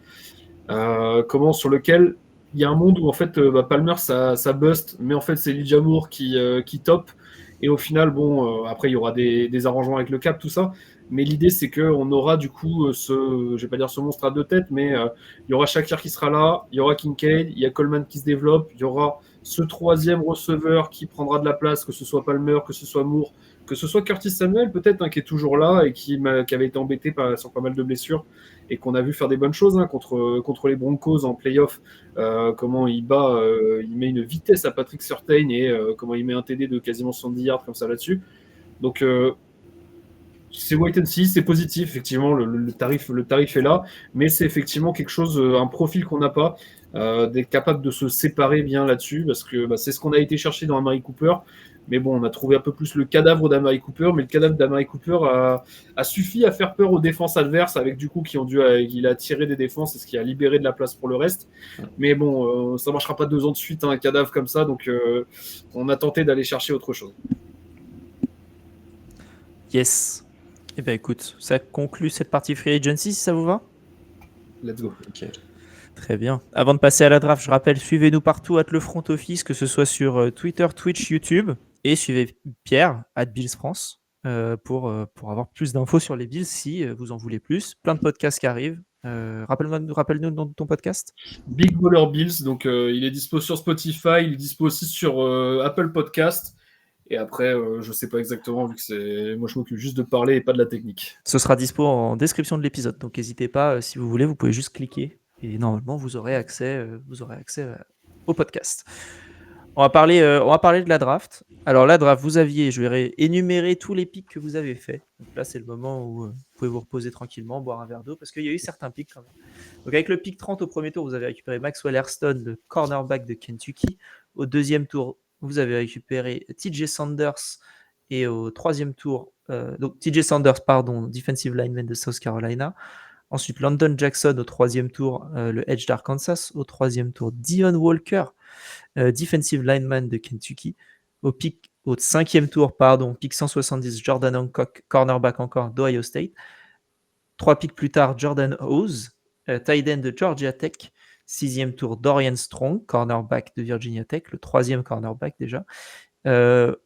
sur lequel il y a un monde où en fait, Palmer, ça bust, mais en fait, c'est Elijah Moore qui top, et au final, bon, après, il y aura des arrangements avec le cap, tout ça, mais l'idée, c'est qu'on aura du coup je vais pas dire ce monstre à deux têtes, mais il y aura Shakir qui sera là, il y aura Kincaid, il y a Coleman qui se développe, il y aura ce troisième receveur qui prendra de la place, que ce soit Palmer, que ce soit Moore, que ce soit Curtis Samuel peut-être, qui est toujours là et qui avait été embêté sur pas mal de blessures et qu'on a vu faire des bonnes choses contre les Broncos en playoff. Comment il met une vitesse à Patrick Surtain et comment il met un TD de quasiment 70 yards comme ça là-dessus. Donc c'est wait and see, c'est positif, effectivement, le tarif est là, mais c'est effectivement quelque chose, un profil qu'on n'a pas, d'être capable de se séparer bien là-dessus, parce que c'est ce qu'on a été chercher dans Amari Cooper, mais bon, on a trouvé un peu plus le cadavre d'Amari Cooper, mais le cadavre d'Amari Cooper a suffi à faire peur aux défenses adverses, avec du coup il a tiré des défenses, et ce qui a libéré de la place pour le reste, mais bon, ça ne marchera pas 2 ans de suite, un cadavre comme ça, donc on a tenté d'aller chercher autre chose. Yes. Eh bien écoute, ça conclut cette partie Free Agency, si ça vous va? Let's go. Ok. Très bien. Avant de passer à la draft, je rappelle, suivez-nous partout at le front office, que ce soit sur Twitter, Twitch, YouTube, et suivez Pierre at Bills France pour avoir plus d'infos sur les Bills si vous en voulez plus. Plein de podcasts qui arrivent. Rappelle-nous le nom de ton podcast. Big Baller Bills, donc il est dispo sur Spotify, il est dispo aussi sur Apple Podcast. Et après, je sais pas exactement, vu que moi je m'occupe juste de parler et pas de la technique. Ce sera dispo en description de l'épisode, donc n'hésitez pas, si vous voulez, vous pouvez juste cliquer et normalement vous aurez accès au podcast. On va parler de la draft. Alors la draft, je vais énumérer tous les picks que vous avez faits. Donc là, c'est le moment où vous pouvez vous reposer tranquillement, boire un verre d'eau, parce qu'il y a eu certains picks quand même. Donc avec le pick 30 au premier tour, vous avez récupéré Maxwell Hairston, le cornerback de Kentucky. Au deuxième tour, vous avez récupéré TJ Sanders, et au troisième tour, TJ Sanders, defensive lineman de South Carolina. Ensuite, London Jackson au troisième tour, le edge d'Arkansas. Au troisième tour, Dion Walker, defensive lineman de Kentucky. Au cinquième tour, pick 170, Jordan Hancock, cornerback encore d'Ohio State. 3 picks plus tard, Jordan Hose, tight end de Georgia Tech. 6e tour, Dorian Strong, cornerback de Virginia Tech, le 3e cornerback déjà.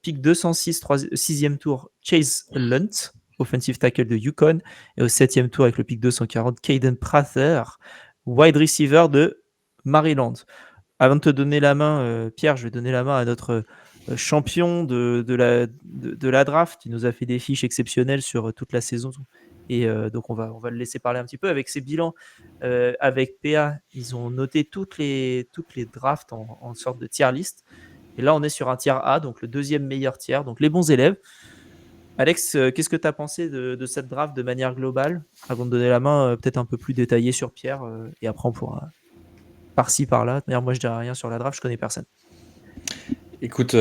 Pick 206, 6e tour, Chase Lunt, offensive tackle de UConn. Et au 7e tour, avec le pick 240, Caden Prather, wide receiver de Maryland. Avant de te donner la main, Pierre, je vais donner la main à notre champion de la draft. Il nous a fait des fiches exceptionnelles sur toute la saison. Et donc, on va le laisser parler un petit peu. Avec ses bilans, avec PA, ils ont noté toutes les drafts en sorte de tier list. Et là, on est sur un tier A, donc le deuxième meilleur tiers, donc les bons élèves. Alex, qu'est-ce que tu as pensé de cette draft de manière globale? Avant de donner la main, peut-être un peu plus détaillée sur Pierre, et après on pourra par-ci, par-là. D'ailleurs, moi, je dirais rien sur la draft, je connais personne. Écoute,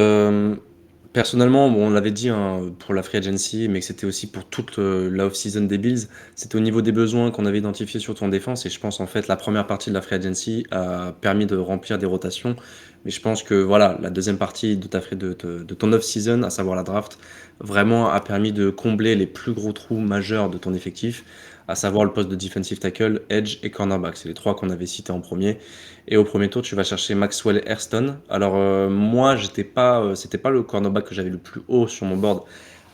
personnellement, on l'avait dit pour la Free Agency, mais que c'était aussi pour toute la off-season des Bills. C'était au niveau des besoins qu'on avait identifiés surtout en défense. Et je pense en fait la première partie de la Free Agency a permis de remplir des rotations. Mais je pense que voilà, la deuxième partie de ton off-season, à savoir la draft, vraiment a permis de combler les plus gros trous majeurs de ton effectif, à savoir le poste de defensive tackle, edge et cornerback. C'est les 3 qu'on avait cités en premier. Et au premier tour, tu vas chercher Maxwell Hairston. Alors moi, c'était pas le cornerback que j'avais le plus haut sur mon board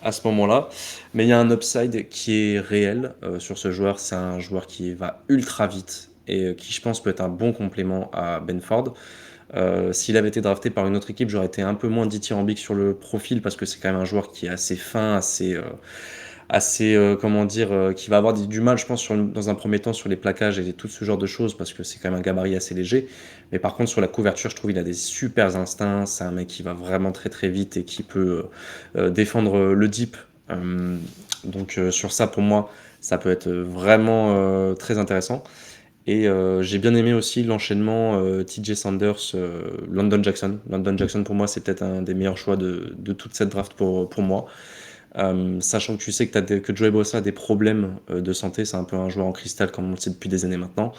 à ce moment-là, mais il y a un upside qui est réel sur ce joueur. C'est un joueur qui va ultra vite et qui, je pense, peut être un bon complément à Benford. S'il avait été drafté par une autre équipe, j'aurais été un peu moins dithyrambique sur le profil parce que c'est quand même un joueur qui est assez fin, assez, comment dire, qui va avoir du mal, je pense, dans un premier temps sur les plaquages et tout ce genre de choses, parce que c'est quand même un gabarit assez léger. Mais par contre, sur la couverture, je trouve qu'il a des super instincts. C'est un mec qui va vraiment très très vite et qui peut défendre le deep. Donc sur ça, pour moi, ça peut être vraiment très intéressant. Et j'ai bien aimé aussi l'enchaînement TJ Sanders, London Jackson. London Jackson, pour moi, c'est peut-être un des meilleurs choix de toute cette draft pour moi. Sachant que tu sais que Joey Bosa a des problèmes de santé, c'est un peu un joueur en cristal comme on le sait depuis des années maintenant.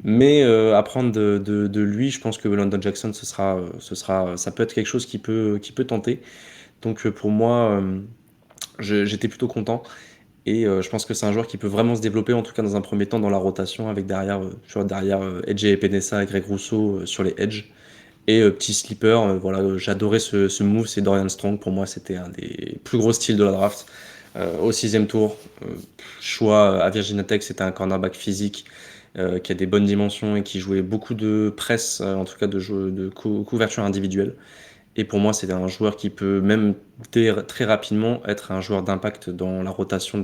Mais apprendre de lui, je pense que London Jackson, ça peut être quelque chose qui peut tenter. Donc pour moi, j'étais plutôt content. Et je pense que c'est un joueur qui peut vraiment se développer, en tout cas dans un premier temps, dans la rotation, avec derrière Edge et Penessa et Greg Rousseau sur les Edge. Et petit sleeper, voilà, j'adorais ce move, c'est Dorian Strong. Pour moi, c'était un des plus gros styles de la draft. Au 6e tour, choix à Virginia Tech, c'était un cornerback physique qui a des bonnes dimensions et qui jouait beaucoup de presse, en tout cas de couverture individuelle. Et pour moi, c'est un joueur qui peut même très rapidement être un joueur d'impact dans la rotation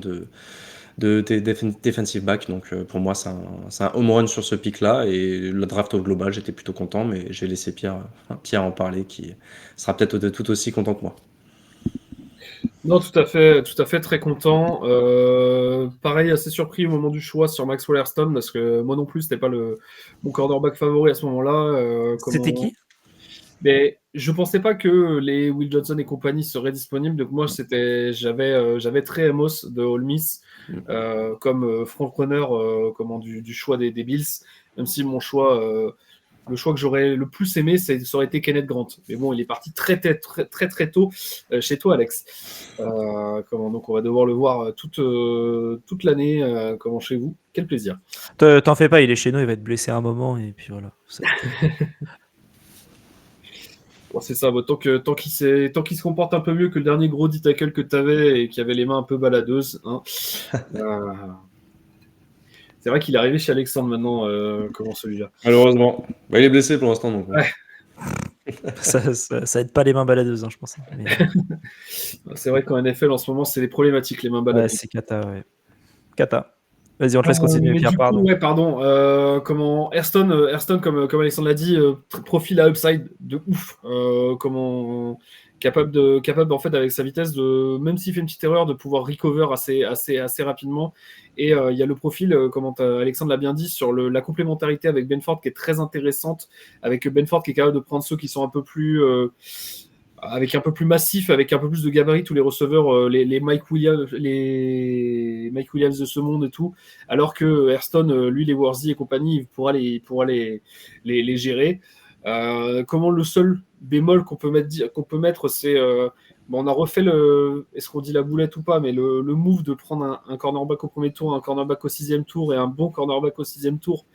des defensive back. Donc pour moi, c'est un home run sur ce pic-là. Et le draft au global, j'étais plutôt content, mais j'ai laissé Pierre en parler, qui sera peut-être tout aussi content que moi. Non, tout à fait, très content. Pareil, assez surpris au moment du choix sur Maxwell Hairston, parce que moi non plus, c'était pas mon cornerback favori à ce moment-là. C'était qui? Mais je pensais pas que les Will Johnson et compagnie seraient disponibles. Donc moi, j'avais Trey Amos de Ole Miss comme front-runner du choix des Bills. Même si le choix que j'aurais le plus aimé, ça aurait été Kenneth Grant. Mais bon, il est parti très très tôt chez toi, Alex. Donc on va devoir le voir toute l'année chez vous. Quel plaisir. T'en fais pas, il est chez nous, il va être blessé à un moment et puis voilà. Bon, c'est ça, tant qu'il se comporte un peu mieux que le dernier gros D-tackle que tu avais et qui avait les mains un peu baladeuses. Hein. C'est vrai qu'il est arrivé chez Alexandre maintenant, celui-là. Malheureusement. Il est blessé pour l'instant. Donc. Ouais. ça aide pas les mains baladeuses, je pense. Mais... c'est vrai qu'en NFL, en ce moment, c'est les problématiques, les mains baladeuses. Ouais, c'est cata, ouais. Cata. Vas-y, on te laisse continuer, Pierre, pardon. Hairston, comme Alexandre l'a dit, profil à upside de ouf. Capable en fait, avec sa vitesse, même s'il fait une petite erreur, de pouvoir recover assez rapidement. Et il y a le profil, comme Alexandre l'a bien dit, sur la complémentarité avec Benford qui est très intéressante, avec Benford qui est capable de prendre ceux qui sont un peu plus... avec un peu plus massif, avec un peu plus de gabarit, tous les receveurs, les Mike Williams de ce monde et tout, alors que Hairston, lui, les Worthy et compagnie, il pourra les gérer. Comment le seul bémol qu'on peut mettre, c'est on a refait est-ce qu'on dit la boulette ou pas, mais le move de prendre un cornerback au premier tour, un cornerback au 6e tour et un bon cornerback au 6e tour.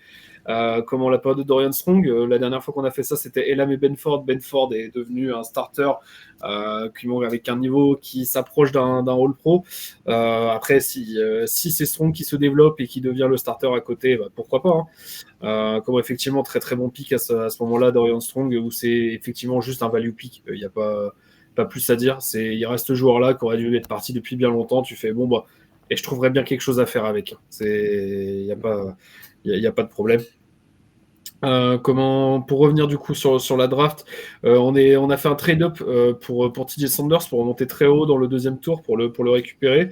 Comment la période de Dorian Strong, la dernière fois qu'on a fait ça, c'était Elam et Benford. Benford est devenu un starter avec un niveau qui s'approche d'un All-Pro. Après, si c'est Strong qui se développe et qui devient le starter à côté, pourquoi pas. Hein. Comme effectivement très très bon pick à ce moment-là, Dorian Strong, où c'est effectivement juste un value pick. Il n'y a pas plus à dire. Il reste ce joueur-là qui aurait dû être parti depuis bien longtemps. Tu fais et je trouverais bien quelque chose à faire avec. Il n'y a pas de problème. Pour revenir du coup sur la draft, on a fait un trade-up pour TJ Sanders pour remonter très haut dans le 2e tour pour le récupérer.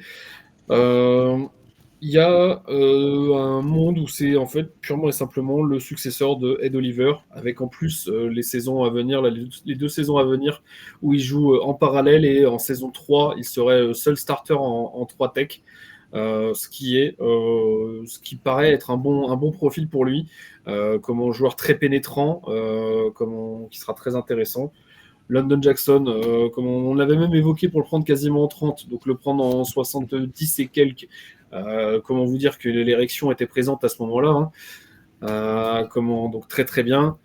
Il y a un monde où c'est en fait purement et simplement le successeur de Ed Oliver, avec en plus les saisons à venir, les 2 saisons à venir où il joue en parallèle, et en saison 3, il serait seul starter en 3 tech. Ce qui paraît être un bon profil pour lui, comme un joueur très pénétrant, qui sera très intéressant. London Jackson, comme on l'avait même évoqué pour le prendre quasiment en 30, donc le prendre en 70 et quelques, comment vous dire que l'érection était présente à ce moment-là. Hein. Donc très très bien.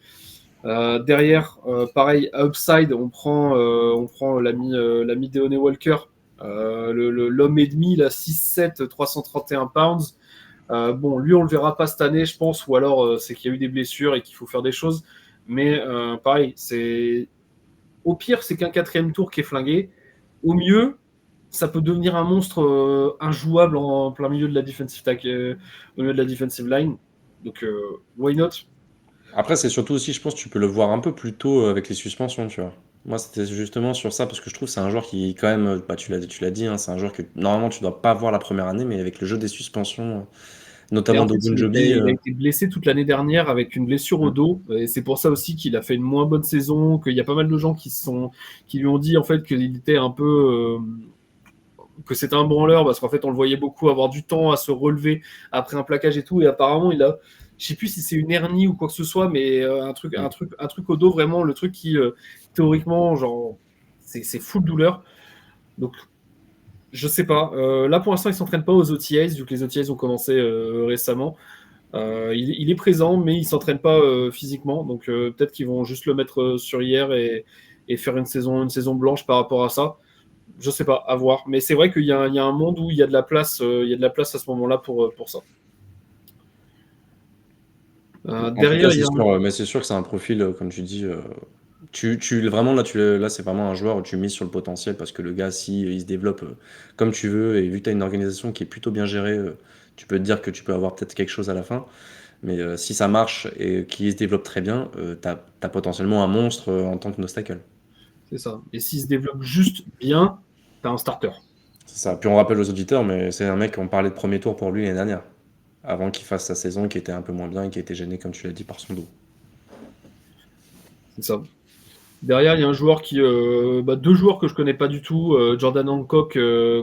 Derrière, pareil, à upside, on prend l'ami Deone Walker, l'homme et demi, 6'7", 331 pounds. Lui, on le verra pas cette année, je pense, ou alors c'est qu'il y a eu des blessures et qu'il faut faire des choses. Mais pareil, au pire, c'est qu'un 4e tour qui est flingué. Au mieux, ça peut devenir un monstre injouable en plein milieu de la defensive au milieu de la defensive line. Donc, why not? Après, c'est surtout aussi, je pense, tu peux le voir un peu plus tôt avec les suspensions, tu vois. Moi, c'était justement sur ça, parce que je trouve que c'est un joueur qui, quand même, bah, tu l'as dit, hein, c'est un joueur que normalement tu dois pas voir la première année, mais avec le jeu des suspensions, Et notamment en fait, d'Ogunjobi. il a été blessé toute l'année dernière avec une blessure au dos. Et c'est pour ça aussi qu'il a fait une moins bonne saison, qu'il y a pas mal de gens qui lui ont dit en fait qu'il était un peu. Que c'était un branleur parce qu'en fait, on le voyait beaucoup avoir du temps à se relever après un plaquage et tout. Et apparemment, je sais plus si c'est une hernie ou quoi que ce soit, mais un truc au dos, vraiment, le truc qui, théoriquement, genre, c'est full douleur. Donc, je sais pas. Là, pour l'instant, il s'entraîne pas aux OTAs, vu que les OTAs ont commencé récemment. Il est présent, mais il s'entraîne pas physiquement. Donc, peut-être qu'ils vont juste le mettre sur hier et faire une saison blanche par rapport à ça. Je sais pas, à voir. Mais c'est vrai qu'il y a un monde où il y a de la place, il y a de la place à ce moment-là pour ça. En tout Derrière, cas, il y c'est a sûr, mais c'est sûr que c'est un profil, comme tu dis. Vraiment, là, c'est vraiment un joueur où tu mises sur le potentiel parce que le gars, si il se développe comme tu veux et vu que tu as une organisation qui est plutôt bien gérée, tu peux te dire que tu peux avoir peut-être quelque chose à la fin. Mais si ça marche et qu'il se développe très bien, t'as potentiellement un monstre en tant que no-tackle. c'est ça. Et s'il se développe juste bien, t'as un starter. C'est ça. Puis on rappelle aux auditeurs, mais c'est un mec, on parlait de premier tour pour lui l'année dernière. Avant qu'il fasse sa saison qui était un peu moins bien et qui était gêné, comme tu l'as dit, par son dos. C'est ça. Derrière, il y a un joueur deux joueurs que je connais pas du tout, Jordan Hancock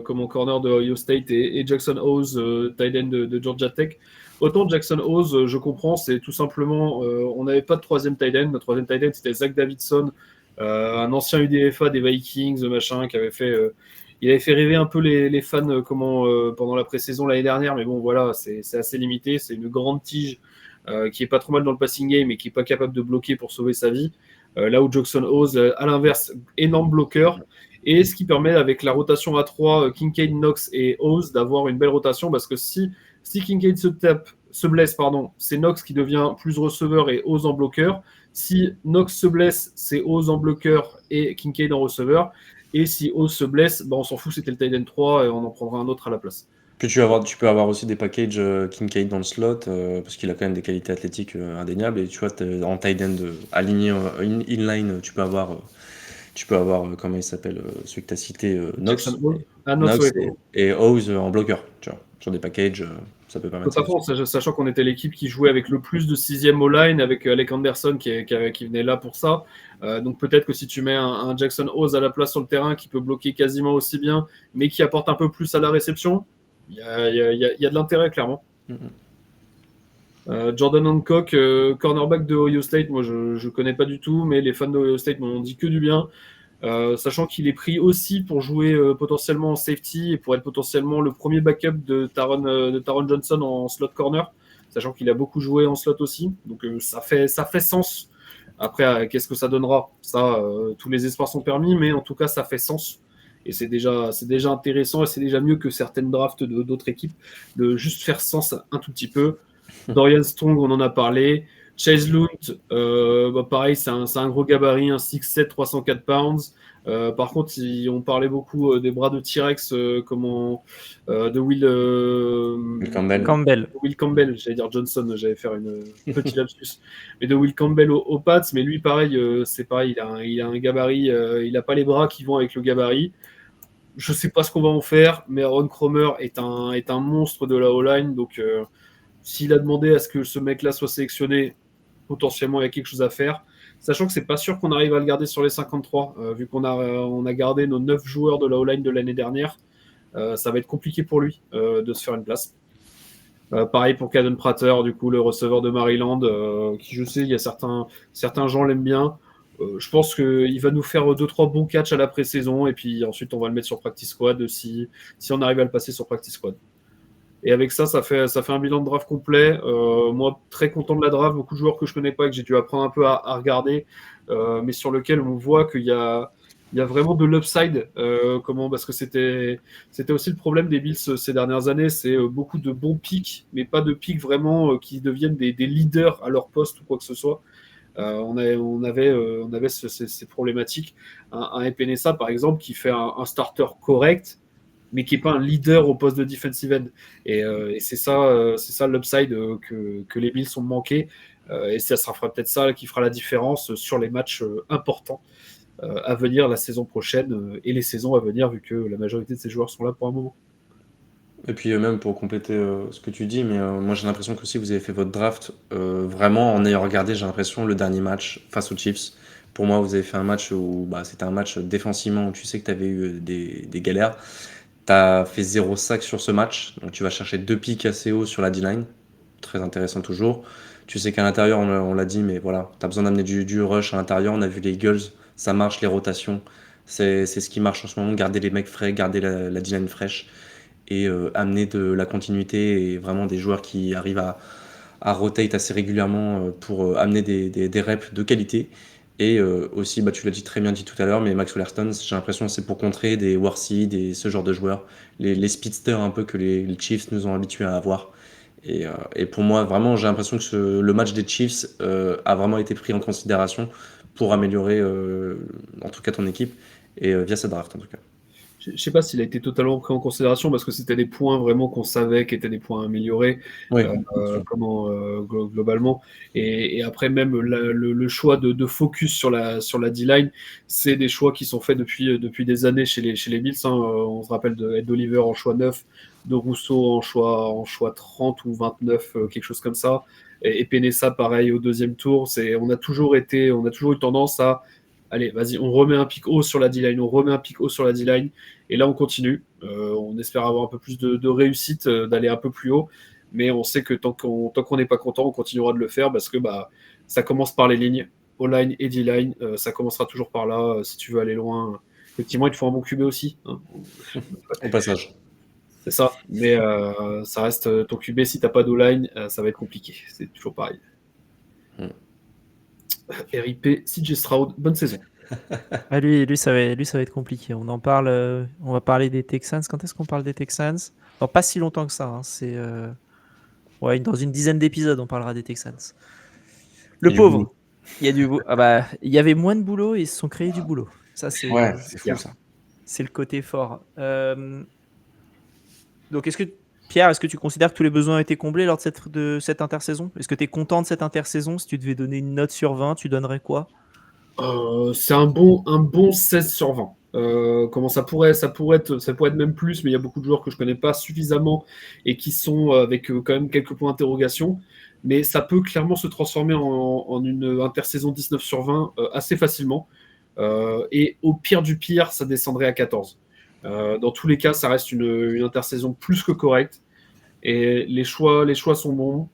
comme en corner de Ohio State et Jackson Hawes, tight end de Georgia Tech. Autant Jackson Hawes, je comprends, c'est tout simplement, on n'avait pas de troisième tight end. Notre troisième tight end, c'était Zach Davidson, un ancien UDFA des Vikings, machin, il avait fait rêver un peu les fans pendant la pré-saison l'année dernière, mais bon, voilà, c'est assez limité. C'est une grande tige qui est pas trop mal dans le passing game et qui est pas capable de bloquer pour sauver sa vie. Là où Jackson Hawes, à l'inverse, énorme bloqueur. Et ce qui permet, avec la rotation à 3, Kincaid, Knox et Hawes, d'avoir une belle rotation. Parce que si Kincaid se blesse, c'est Knox qui devient plus receveur et Hawes en bloqueur. Si Knox se blesse, c'est Hawes en bloqueur et Kincaid en receveur. Et si Hawes se blesse, on s'en fout, c'était le tight end 3 et on en prendra un autre à la place. Puis tu peux avoir aussi des packages Kincaid dans le slot, parce qu'il a quand même des qualités athlétiques indéniables. Et tu vois, en tight end aligné inline, tu peux avoir, comment il s'appelle, celui que tu as cité, Knox. Jackson Hawes. Ah, Knox, Knox ouais. et Hawes en bloqueur, tu vois, sur des packages, ça peut De permettre toute ça. façon, sachant qu'on était l'équipe qui jouait avec le plus de 6e O-line, avec Alec Anderson qui venait là pour ça. Donc peut-être que si tu mets un Jackson Hawes à la place sur le terrain qui peut bloquer quasiment aussi bien, mais qui apporte un peu plus à la réception, il y a de l'intérêt, clairement. Jordan Hancock, cornerback de Ohio State, moi je ne connais pas du tout, mais les fans de Ohio State m'ont dit que du bien. Sachant qu'il est pris aussi pour jouer potentiellement en safety et pour être potentiellement le premier backup de Taron Johnson en slot corner, sachant qu'il a beaucoup joué en slot aussi. Donc ça fait sens. Après, qu'est-ce que ça donnera? Ça, tous les espoirs sont permis, mais en tout cas, ça fait sens. Et c'est déjà intéressant et c'est déjà mieux que certaines drafts d'autres équipes de juste faire sens un tout petit peu. Dorian Strong, on en a parlé. Chase Lunt, pareil, c'est un gros gabarit, un 6'7", 304 pounds. Par contre, on parlait beaucoup des bras de T-Rex, de Will Campbell. Will Campbell, j'allais dire Johnson, j'allais faire une petite lapsus. Mais de Will Campbell aux Pats, mais lui, pareil, c'est pareil, il a un gabarit, il n'a pas les bras qui vont avec le gabarit. Je ne sais pas ce qu'on va en faire, mais Aaron Cromer est un monstre de la O-line, donc s'il a demandé à ce que ce mec-là soit sélectionné, potentiellement il y a quelque chose à faire. Sachant que c'est pas sûr qu'on arrive à le garder sur les 53, vu qu'on a gardé nos 9 joueurs de la O-line de l'année dernière. Ça va être compliqué pour lui de se faire une place. Pareil pour Caden Prater, du coup, le receveur de Maryland, qui je sais, il y a certains gens l'aiment bien. Je pense qu'il va nous faire 2-3 bons catchs à la pré-saison, et puis ensuite on va le mettre sur Practice Squad si on arrive à le passer sur Practice Squad. Et avec ça fait un bilan de draft complet. Moi, très content de la draft. Beaucoup de joueurs que je connais pas, que j'ai dû apprendre un peu à regarder, mais sur lequel on voit qu'il y a vraiment de l'upside. Parce que c'était aussi le problème des Bills ces dernières années. C'est beaucoup de bons picks, mais pas de picks vraiment qui deviennent des leaders à leur poste ou quoi que ce soit. On avait ces problématiques. Un Epenesa, par exemple, qui fait un starter correct, mais qui n'est pas un leader au poste de defensive end. Et c'est ça l'upside que les Bills ont manqué. Et ça sera peut-être ça qui fera la différence sur les matchs importants à venir la saison prochaine et les saisons à venir, vu que la majorité de ces joueurs sont là pour un moment. Et puis même pour compléter ce que tu dis, mais moi j'ai l'impression que si vous avez fait votre draft vraiment en ayant regardé, j'ai l'impression, le dernier match face aux Chiefs. Pour moi, vous avez fait un match où c'était un match défensivement où tu sais que tu avais eu des galères. Tu as fait 0 sac sur ce match, donc tu vas chercher 2 pics assez hauts sur la D-line. Très intéressant toujours. Tu sais qu'à l'intérieur, on l'a dit, mais voilà, tu as besoin d'amener du rush à l'intérieur. On a vu les Eagles, ça marche, les rotations. C'est ce qui marche en ce moment, garder les mecs frais, garder la D-line fraîche et amener de la continuité et vraiment des joueurs qui arrivent à rotate assez régulièrement pour amener des reps de qualité. Et aussi, tu l'as très bien dit tout à l'heure, mais Maxwell Stones, j'ai l'impression que c'est pour contrer des Warseed et ce genre de joueurs, les speedsters un peu que les Chiefs nous ont habitués à avoir. Et pour moi, vraiment, j'ai l'impression que le match des Chiefs a vraiment été pris en considération pour améliorer, en tout cas, ton équipe, et via cette draft, en tout cas. Je ne sais pas s'il a été totalement pris en considération parce que c'était des points vraiment qu'on savait qui étaient des points améliorés globalement. Et après, même le choix de focus sur la D-line, c'est des choix qui sont faits depuis des années chez les Bills. On se rappelle de Ed Oliver en choix 9, de Rousseau en choix 30 ou 29, quelque chose comme ça. Et Penessa, pareil, au deuxième tour. On a toujours eu tendance à allez, vas-y, on remet un pic haut sur la D-line, et là on continue. On espère avoir un peu plus de réussite, d'aller un peu plus haut, mais on sait que tant qu'on n'est pas content, on continuera de le faire parce que ça commence par les lignes, O-line et D-line, ça commencera toujours par là si tu veux aller loin. Effectivement, il te faut un bon QB aussi. Au passage. C'est ça, mais ça reste ton QB, si t'as pas d'O-line, ça va être compliqué, c'est toujours pareil. RIP, CJ Stroud, bonne saison. Lui, ça va être compliqué. On en parle. On va parler des Texans. Quand est-ce qu'on parle des Texans? Non, pas si longtemps que ça. C'est dans une dizaine d'épisodes, on parlera des Texans. Le pauvre. Il y a du boulot. Il y avait moins de boulot et ils se sont créés du boulot. Ça, c'est fou ça. C'est le côté fort. Donc, Pierre, est-ce que tu considères que tous les besoins ont été comblés lors de cette intersaison? Est-ce que tu es content de cette intersaison? Si tu devais donner une note sur 20, tu donnerais quoi? C'est un bon 16 sur 20. Comment ça pourrait être même plus, mais il y a beaucoup de joueurs que je connais pas suffisamment et qui sont avec quand même quelques points d'interrogation. Mais ça peut clairement se transformer en une intersaison 19 sur 20 assez facilement. Et au pire du pire, ça descendrait à 14. Dans tous les cas, ça reste une intersaison plus que correcte. Et les choix sont bons.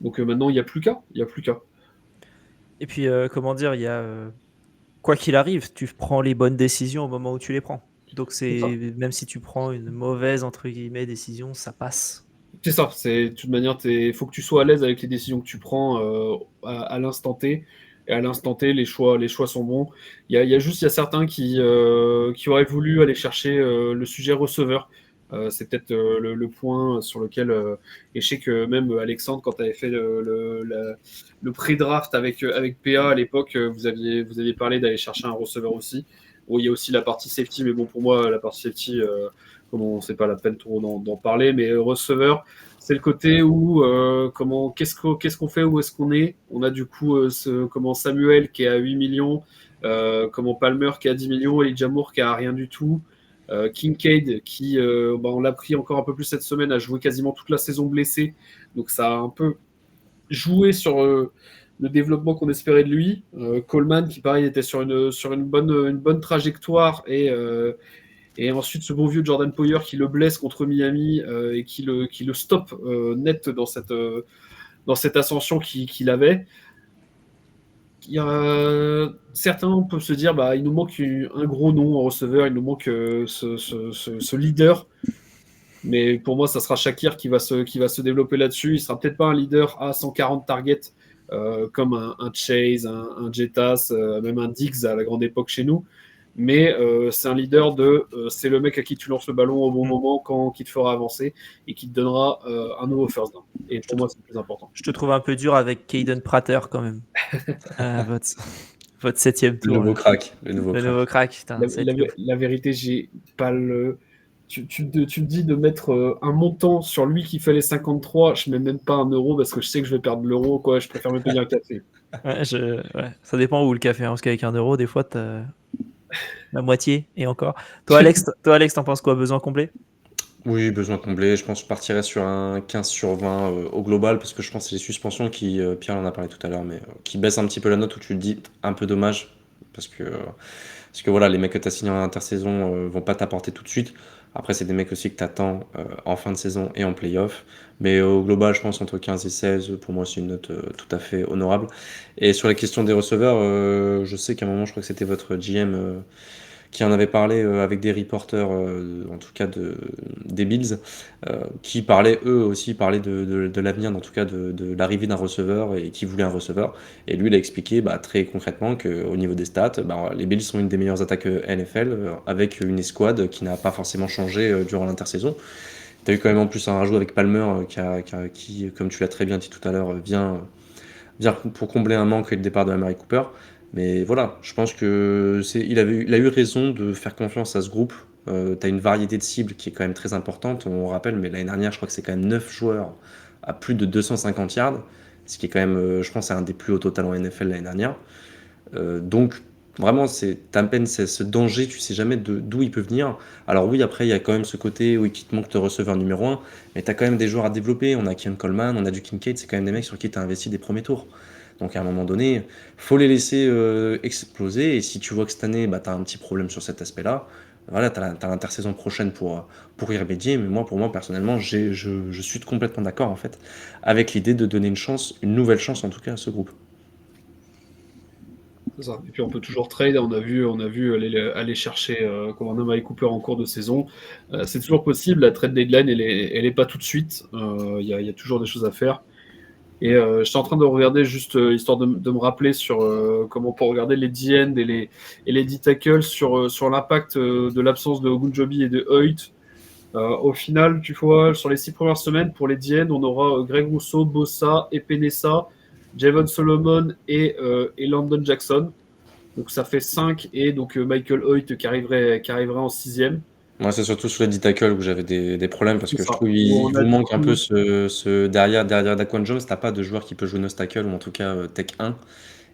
Donc maintenant, il n'y a plus qu'à. Et puis, il y a quoi qu'il arrive, tu prends les bonnes décisions au moment où tu les prends. Donc même si tu prends une mauvaise entre guillemets décision, ça passe. C'est ça. C'est de toute manière, il faut que tu sois à l'aise avec les décisions que tu prends à l'instant T. Et à l'instant T, les choix sont bons. Il y a certains qui auraient voulu aller chercher le sujet receveur. C'est peut-être le point sur lequel et je sais que même Alexandre, quand tu avais fait le pré-draft avec PA à l'époque, vous aviez parlé d'aller chercher un receveur aussi. Bon, il y a aussi la partie safety, mais bon, pour moi, la partie safety, c'est pas la peine trop d'en parler, mais receveur, c'est le côté où qu'est-ce qu'on fait, où est-ce qu'on est. On a du coup Samuel qui est à 8 millions, Palmer qui est à 10 millions, Elijah Moore qui a rien du tout. Kincaid qui on l'a pris encore un peu plus cette semaine, a joué quasiment toute la saison blessé, donc ça a un peu joué sur le développement qu'on espérait de lui. Coleman qui pareil était sur une bonne trajectoire et ensuite ce bon vieux Jordan Poyer qui le blesse contre Miami et qui le stoppe net dans cette ascension qu'il avait. Il y a certains peuvent se dire il nous manque un gros nom en receveur, il nous manque ce leader, mais pour moi ça sera Shakir qui va se développer là-dessus. Il sera peut-être pas un leader à 140 targets comme un Chase, un Jettas, même un Diggs à la grande époque chez nous, mais c'est un leader c'est le mec à qui tu lances le ballon au bon moment qui te fera avancer et qui te donnera un nouveau first down. Et pour moi c'est le plus important. Je te trouve un peu dur avec Caden Prater quand même. Votre 7e tour. Le nouveau crack. Le nouveau crack. Putain, la vérité, j'ai pas le tu me dis de mettre un montant sur lui qui fait les 53, je mets même pas 1 euro parce que je sais que je vais perdre l'euro, quoi. Je préfère me payer un café. Ouais, ça dépend où le café, hein, parce qu'avec 1 euro, des fois, t'as la moitié et encore. Toi, Alex, t'en penses quoi? Besoin complet? Oui, besoin comblé. Je pense que je partirais sur un 15 sur 20 au global, parce que je pense que c'est les suspensions qui, Pierre en a parlé tout à l'heure, mais qui baissent un petit peu la note, où tu te dis un peu dommage, parce que voilà, les mecs que tu as signés en intersaison vont pas t'apporter tout de suite. Après, c'est des mecs aussi que tu attends en fin de saison et en playoff. Mais au global, je pense entre 15 et 16, pour moi, c'est une note tout à fait honorable. Et sur la question des receveurs, je sais qu'à un moment, je crois que c'était votre GM qui en avait parlé avec des reporters, en tout cas des Bills, qui parlaient eux aussi de l'avenir, en tout cas de l'arrivée d'un receveur, et qui voulait un receveur. Et lui, il a expliqué très concrètement qu'au niveau des stats, les Bills sont une des meilleures attaques NFL, avec une escouade qui n'a pas forcément changé durant l'intersaison. Tu as eu quand même en plus un rajout avec Palmer qui, comme tu l'as très bien dit tout à l'heure, vient pour combler un manque avec le départ de Amari Cooper. Mais voilà, je pense il a eu raison de faire confiance à ce groupe. Tu as une variété de cibles qui est quand même très importante. On rappelle, mais l'année dernière, je crois que c'est quand même 9 joueurs à plus de 250 yards, ce qui est quand même, je pense, c'est un des plus hauts totaux en NFL l'année dernière. Donc, vraiment, t'as à peine ce danger, tu sais jamais d'où il peut venir. Alors oui, après, il y a quand même ce côté où il te manque de receveur numéro 1, mais tu as quand même des joueurs à développer. On a Ken Coleman, on a du Kincaid, c'est quand même des mecs sur qui tu as investi des premiers tours. Donc à un moment donné, faut les laisser exploser. Et si tu vois que cette année, tu as un petit problème sur cet aspect-là, voilà, tu as l'intersaison prochaine pour y remédier. Mais pour moi, personnellement, je suis complètement d'accord en fait avec l'idée de donner une nouvelle chance en tout cas à ce groupe. C'est ça. Et puis on peut toujours trade. On a vu aller chercher Amari Cooper en cours de saison. C'est toujours possible. La trade deadline, elle est pas tout de suite. Il y a toujours des choses à faire. Et j'étais en train de regarder juste histoire de me rappeler sur comment pour regarder les D-end et les D-tackles sur l'impact de l'absence de Ogunjobi et de Hoyt. Au final, tu vois, sur les 6 premières semaines, pour les D-end, on aura Greg Rousseau, Bossa, Epenesa, Javon Solomon et Landon Jackson. Donc ça fait 5 et donc Michael Hoyt qui arriverait en 6e. Moi, c'est surtout sur les D-tackles où j'avais des problèmes, parce que je trouve On il a vous du manque un coup- peu ce derrière Daquan Jones. T'as pas de joueur qui peut jouer nose tackle, ou en tout cas tech 1,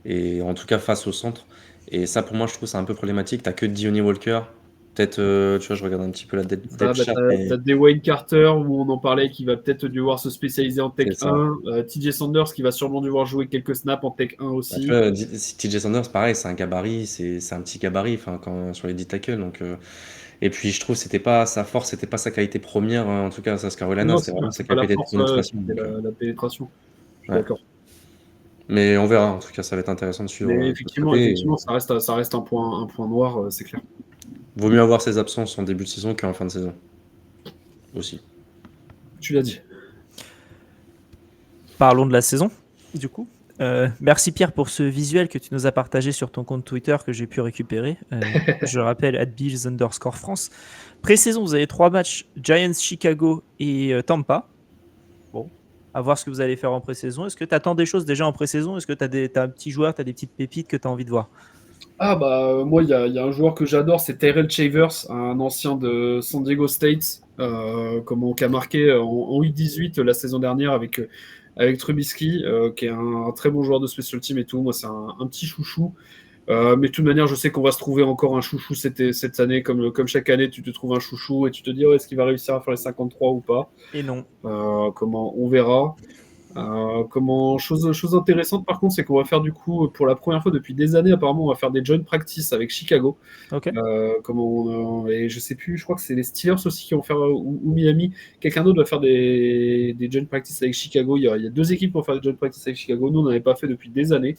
et en tout cas face au centre. Et ça, pour moi, je trouve c'est un peu problématique. T'as que Diony Walker. Peut-être, tu vois, je regarde un petit peu la depth chart, mais T'as Dwayne Carter où on en parlait qui va peut-être devoir se spécialiser en Tech c'est ça. 1. TJ Sanders qui va sûrement devoir jouer quelques snaps en Tech 1 Tu aussi. vois, TJ Sanders, pareil, c'est un gabarit, c'est un petit gabarit, sur les D-tackles. Donc, et puis, je trouve que sa force, c'était pas sa qualité première, en tout cas, South Carolina, Non, c'était vraiment sa c'est pas la qualité de force, pénétration. c'était Donc, la pénétration. Je suis ouais. d'accord. Mais on verra, en tout cas, ça va être intéressant de suivre Mais de ce côté. effectivement, ça reste un point noir, c'est clair. Vaut mieux avoir ses absences en début de saison qu'en fin de saison. Aussi. Tu l'as dit. Parlons de la saison, du coup. Merci Pierre pour ce visuel que tu nous as partagé sur ton compte Twitter que j'ai pu récupérer. Je rappelle, @Bills_France. Pré-saison, vous avez 3 matchs, Giants, Chicago et Tampa. Bon, à voir ce que vous allez faire en pré-saison. Est-ce que tu attends des choses déjà en pré-saison? Est-ce que tu as un petit joueur, tu as des petites pépites que tu as envie de voir? Moi, il y a un joueur que j'adore, c'est Tyrell Shavers, un ancien de San Diego State, qui a marqué en U18 la saison dernière avec Trubisky, qui est un très bon joueur de special team et tout. Moi, c'est un petit chouchou. Mais de toute manière, je sais qu'on va se trouver encore un chouchou cette année, comme chaque année, tu te trouves un chouchou et tu te dis est-ce qu'il va réussir à faire les 53 ou pas. Et non. On verra. Chose intéressante par contre, c'est qu'on va faire du coup pour la première fois depuis des années, apparemment, on va faire des joint practice avec Chicago. Ok. Et je sais plus, je crois que c'est les Steelers aussi qui vont faire ou Miami. Quelqu'un d'autre va faire des joint practice avec Chicago. Il y a 2 équipes qui vont faire des joint practice avec Chicago. Nous, on n'en avait pas fait depuis des années.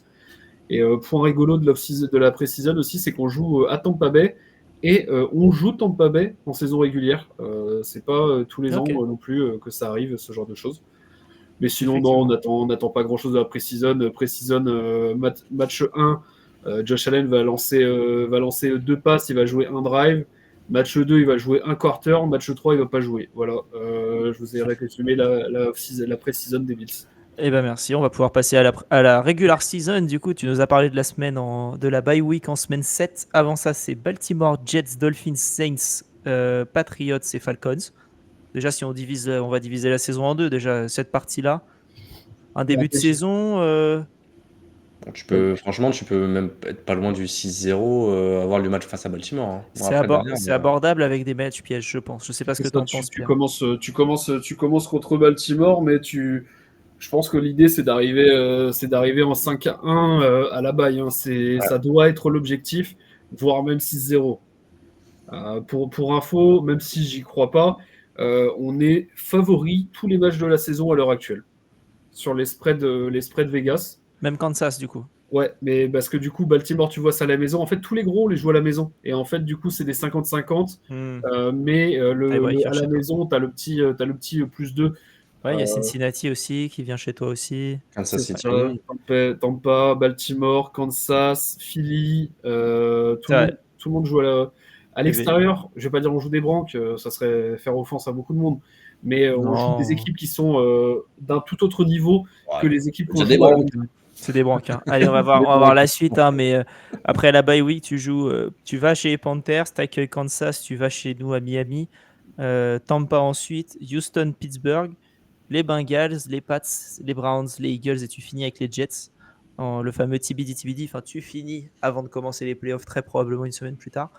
Et point rigolo de la pré-season aussi, c'est qu'on joue à Tampa Bay et on joue Tampa Bay en saison régulière. C'est pas tous les ans non plus que ça arrive, ce genre de choses. Mais sinon, non, on n'attend pas grand-chose de la pré-season. Match 1, Josh Allen va lancer 2 passes, il va jouer un drive. Match 2, il va jouer un quarter. Match 3, il va pas jouer. Voilà, je vous ai résumé la pré-season des Bills. Eh ben merci, on va pouvoir passer à la regular season. Du coup, tu nous as parlé de de la bye week en semaine 7. Avant ça, c'est Baltimore, Jets, Dolphins, Saints, Patriots et Falcons. Déjà, si on va diviser la saison en deux. Déjà, cette partie-là. Un début de saison. Franchement, tu peux même être pas loin du 6-0, avoir le match face à Baltimore. Hein. Bon, C'est après, derrière, abordable avec des matchs pièges, je pense. Je sais pas ce que tu en penses, tu Pierre. commences contre Baltimore, mais je pense que l'idée c'est d'arriver en 5-1 à la bye. Hein. Ça doit être l'objectif, voire même 6-0. Pour info, même si j'y crois pas, on est favori tous les matchs de la saison à l'heure actuelle sur les spreads Vegas. Même Kansas, du coup. Ouais, mais parce que du coup, Baltimore, tu vois ça à la maison. En fait, tous les gros, on les joue à la maison. Et en fait, du coup, c'est des 50-50. Mais à la maison, tu as le petit plus 2. Ouais, il y a Cincinnati aussi qui vient chez toi aussi. Kansas City. Tampa, Baltimore, Kansas, Philly. Tout le monde joue à l'extérieur. Je vais pas dire on joue des branques, ça serait faire offense à beaucoup de monde. Mais on joue des équipes qui sont d'un tout autre niveau que les équipes qu'on joue à la maison. C'est des branques. Hein. Allez, on va voir la suite. Hein, mais après la bye week, tu vas chez les Panthers, tu accueilles Kansas, tu vas chez nous à Miami, Tampa ensuite, Houston, Pittsburgh, les Bengals, les Pats, les Browns, les Eagles et tu finis avec les Jets. Le fameux TBD. Enfin, tu finis avant de commencer les playoffs, très probablement une semaine plus tard.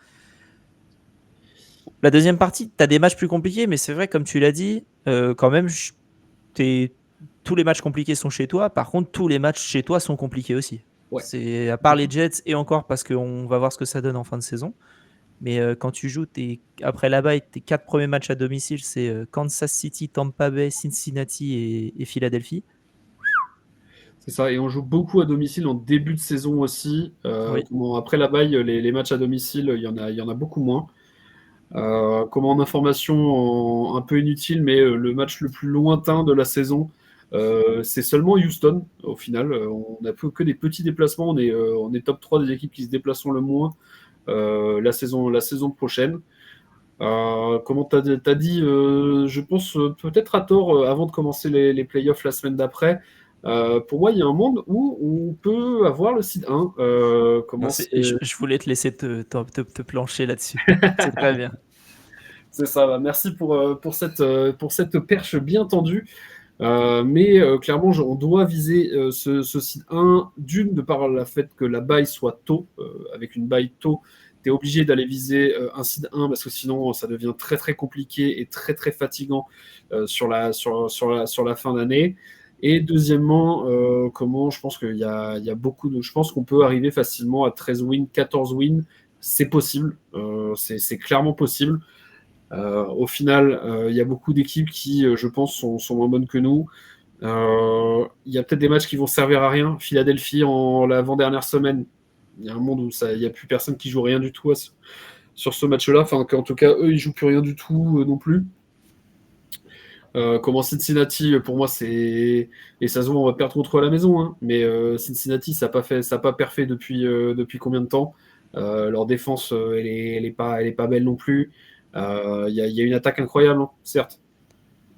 La deuxième partie, tu as des matchs plus compliqués, mais c'est vrai, comme tu l'as dit, quand même, tous les matchs compliqués sont chez toi. Par contre, tous les matchs chez toi sont compliqués aussi. Ouais. C'est à part les Jets et encore parce qu'on va voir ce que ça donne en fin de saison. Mais quand tu joues, après la bye, tes 4 premiers matchs à domicile, c'est Kansas City, Tampa Bay, Cincinnati et Philadelphie. C'est ça, et on joue beaucoup à domicile en début de saison aussi. Après la bye, les matchs à domicile, il y en a beaucoup moins. En information un peu inutile, mais le match le plus lointain de la saison, c'est seulement Houston. Au final, on n'a que des petits déplacements. On est top 3 des équipes qui se déplacent le moins la saison prochaine. Comment t'as dit, je pense peut-être à tort, avant de commencer les playoffs la semaine d'après. Pour moi, il y a un monde où on peut avoir le seed 1. Je voulais te laisser te plancher là-dessus. C'est très bien. C'est ça. Merci pour cette perche bien tendue. Mais clairement, on doit viser ce seed 1 de par le fait que la bye soit tôt. Avec une bye tôt, tu es obligé d'aller viser un seed 1 parce que sinon, ça devient très très compliqué et très très fatigant sur la fin d'année. Et deuxièmement, je pense qu'il y a je pense qu'on peut arriver facilement à 13 wins, 14 wins. C'est possible. C'est clairement possible. Au final, il y a beaucoup d'équipes qui, je pense, sont moins bonnes que nous. Il y a peut-être des matchs qui vont servir à rien. Philadelphie en l'avant-dernière semaine, il y a un monde où il n'y a plus personne qui joue rien du tout sur ce match-là. Enfin, en tout cas, eux, ils jouent plus rien du tout non plus. Cincinnati, pour moi, et ça se voit, on va perdre contre eux à la maison, hein, mais Cincinnati, ça n'a pas perfait depuis combien de temps. Leur défense, elle est pas belle non plus. Il y a une attaque incroyable, hein, certes.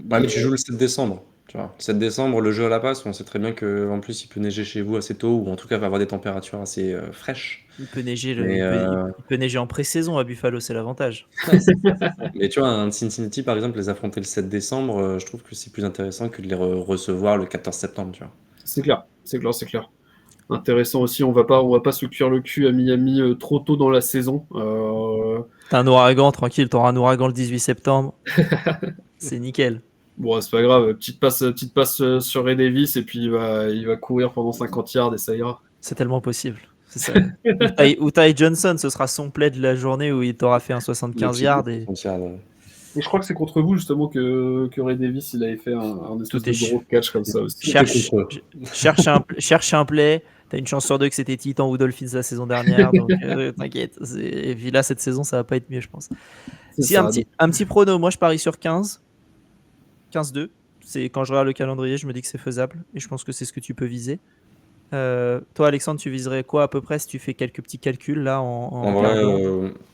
Mais tu joues le 7 décembre. Tu vois. Le 7 décembre, le jeu à la passe, on sait très bien qu'en plus, il peut neiger chez vous assez tôt, ou en tout cas, il va avoir des températures assez fraîches. Il peut neiger en pré-saison à Buffalo, c'est l'avantage. Mais tu vois, un Cincinnati, par exemple, les affronter le 7 décembre, je trouve que c'est plus intéressant que de les recevoir le 14 septembre. Tu vois. C'est clair. Intéressant aussi, on va pas se cuire le cul à Miami trop tôt dans la saison. T'as un ouragan, tranquille, t'auras un ouragan le 18 septembre. C'est nickel. Bon, c'est pas grave, petite passe sur Ray Davis et puis il va courir pendant 50 yards et ça ira. C'est tellement possible. C'est ça. Ou Ty Johnson, ce sera son play de la journée où il t'aura fait un 75 yards. Et je crois que c'est contre vous justement que Ray Davis il avait fait un espèce de gros catch comme ça aussi. Cherche un play. T'as une chance sur deux que c'était Titan ou Dolphins la saison dernière, donc t'inquiète. Et puis là, cette saison, ça va pas être mieux, je pense. Un petit prono, moi je parie sur 15. 15-2. C'est quand je regarde le calendrier, je me dis que c'est faisable et je pense que c'est ce que tu peux viser. Toi, Alexandre, tu viserais quoi à peu près si tu fais quelques petits calculs là en vrai,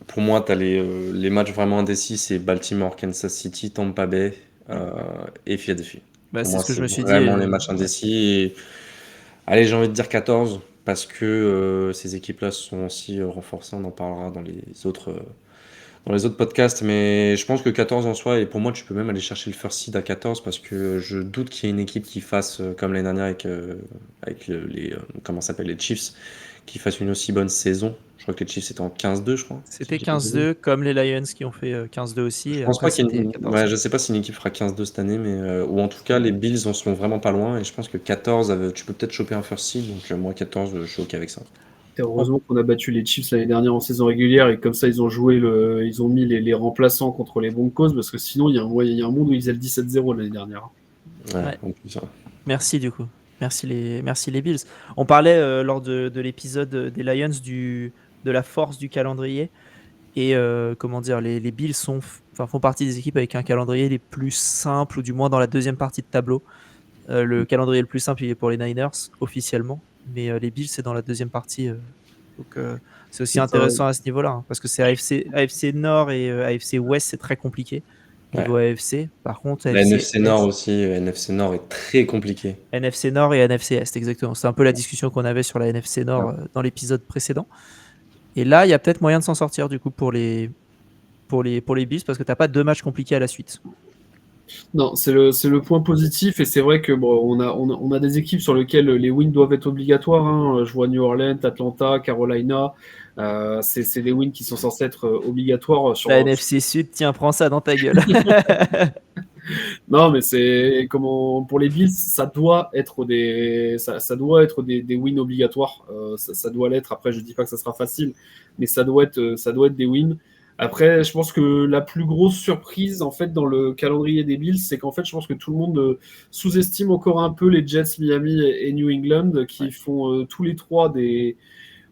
pour moi, tu as les matchs vraiment indécis, c'est Baltimore, Kansas City, Tampa Bay et Philadelphie. C'est ce que je me suis dit. Vraiment les matchs indécis. Et... Allez, j'ai envie de dire 14 parce que ces équipes-là sont aussi renforcées. On en parlera dans les autres dans les autres podcasts, mais je pense que 14 en soi, et pour moi, tu peux même aller chercher le first seed à 14 parce que je doute qu'il y ait une équipe qui fasse, comme l'année dernière avec comment ça s'appelle, les Chiefs, qui fasse une aussi bonne saison. Je crois que les Chiefs étaient en 15-2, je crois. C'était Si j'ai pas de bêtises. 15-2, comme les Lions qui ont fait 15-2 aussi. Je Et pense après, pas qu'il y ait c'était une... 14. Ouais, je sais pas si une équipe fera 15-2 cette année, mais ou en tout cas, les Bills en seront vraiment pas loin, et je pense que 14, tu peux peut-être choper un first seed, donc moi 14, je suis OK avec ça. Et heureusement qu'on a battu les Chiefs l'année dernière en saison régulière et comme ça ils ont mis les remplaçants contre les Broncos parce que sinon il y a un monde où ils faisaient le 17-0 l'année dernière. Ouais. En plus, Merci du coup. Merci les Bills. On parlait lors de l'épisode des Lions de la force du calendrier. Et comment dire, les Bills font partie des équipes avec un calendrier les plus simples, ou du moins dans la deuxième partie de tableau. Le calendrier le plus simple, il est pour les Niners, officiellement. Mais les Bills, c'est dans la deuxième partie. Donc c'est aussi intéressant à ce niveau-là, hein, parce que c'est AFC Nord et AFC Ouest, c'est très compliqué. Niveau AFC, par contre, la AFC NFC Nord aussi, NFC Nord est très compliqué. NFC Nord et NFC Est, exactement. C'est un peu la discussion qu'on avait sur la NFC Nord dans l'épisode précédent. Et là, il y a peut-être moyen de s'en sortir du coup pour les Bills parce que t'as pas 2 matchs compliqués à la suite. Non, c'est le point positif et c'est vrai que bon, on a des équipes sur lesquelles les wins doivent être obligatoires. Hein. Je vois New Orleans, Atlanta, Carolina. C'est des wins qui sont censés être obligatoires sur La NFC Sud, tiens, prends ça dans ta gueule. Non, mais c'est comment pour les Bills, ça doit être des wins obligatoires. Ça doit l'être. Après, je dis pas que ça sera facile, mais ça doit être des wins. Après, je pense que la plus grosse surprise en fait dans le calendrier des Bills, c'est qu'en fait, je pense que tout le monde sous-estime encore un peu les Jets, Miami et New England, qui font tous les trois des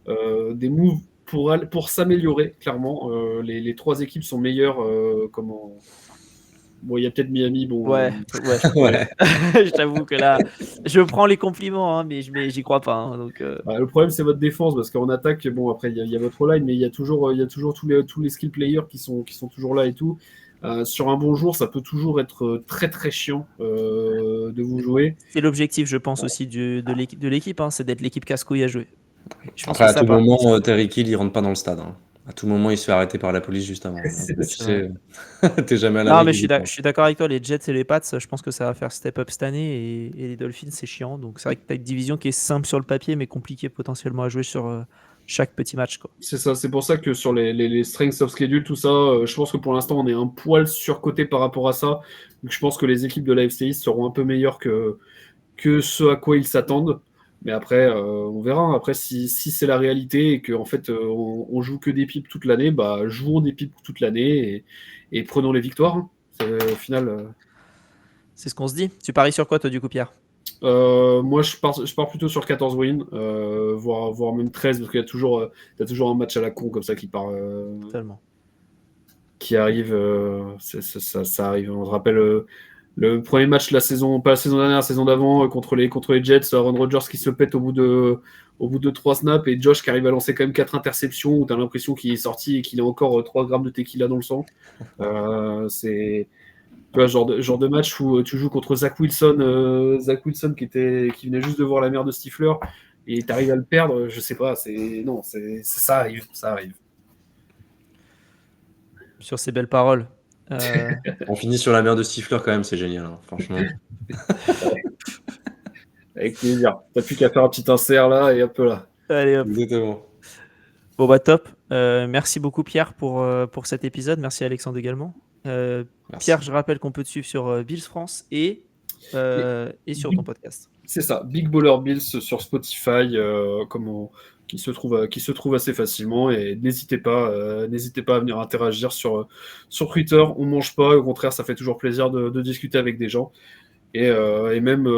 moves pour s'améliorer. Clairement, les trois équipes sont meilleures. Bon, il y a peut-être Miami. Bon, ouais. Je t'avoue que là, je prends les compliments, hein, mais j'y crois pas. Hein, donc, le problème, c'est votre défense, parce qu'en attaque, bon, après, il y a votre line, mais il y a toujours tous les skill players qui sont toujours là et tout. Sur un bon jour, ça peut toujours être très très chiant de vous jouer. C'est l'objectif, je pense, aussi de l'équipe, hein, c'est d'être l'équipe casse-couille à jouer. Après, à tout moment, Terry Hill, il rentre pas dans le stade. Hein. À tout moment, il se fait arrêter par la police juste avant. Donc, tu sais, t'es jamais à l'abri. Non, mais je suis d'accord avec toi. Les Jets et les Pats, je pense que ça va faire step up cette année. Et les Dolphins, c'est chiant. Donc, c'est vrai que tu as une division qui est simple sur le papier, mais compliquée potentiellement à jouer sur chaque petit match, quoi. C'est ça, c'est pour ça que sur les strengths of schedule, tout ça, je pense que pour l'instant, on est un poil surcoté par rapport à ça. Donc, je pense que les équipes de la FCI seront un peu meilleures que ce à quoi ils s'attendent. Mais après, on verra. Après, si c'est la réalité et qu'en fait, on joue que des pipes toute l'année, bah, jouons des pipes toute l'année et prenons les victoires. Hein. Au final. C'est ce qu'on se dit. Tu paries sur quoi, toi, du coup, Pierre? Moi, je pars plutôt sur 14 wins, voire même 13, parce qu'il y a t'as toujours un match à la con comme ça qui part. Totalement. Qui arrive. Ça arrive. On se rappelle. Le premier match de la saison, pas la saison dernière, la saison d'avant, contre les Jets, Aaron Rodgers qui se pète au bout de 3 snaps et Josh qui arrive à lancer quand même 4 interceptions où tu as l'impression qu'il est sorti et qu'il a encore 3 grammes de tequila dans le sang. C'est genre de match où tu joues contre Zach Wilson qui venait juste de voir la mère de Stifler et tu arrives à le perdre, je sais pas, ça arrive. Sur ces belles paroles. On finit sur la mère de Stifler quand même, c'est génial, hein, franchement. Avec plaisir. T'as plus qu'à faire un petit insert là et hop là. Allez hop. Exactement. Bon bah top. Merci beaucoup Pierre pour cet épisode. Merci Alexandre également. Pierre, je rappelle qu'on peut te suivre sur Bills France et sur ton podcast. C'est ça, Big Baller Bills sur Spotify, qui se trouve assez facilement et n'hésitez pas à venir interagir sur Twitter. On mange pas, au contraire, ça fait toujours plaisir de discuter avec des gens et même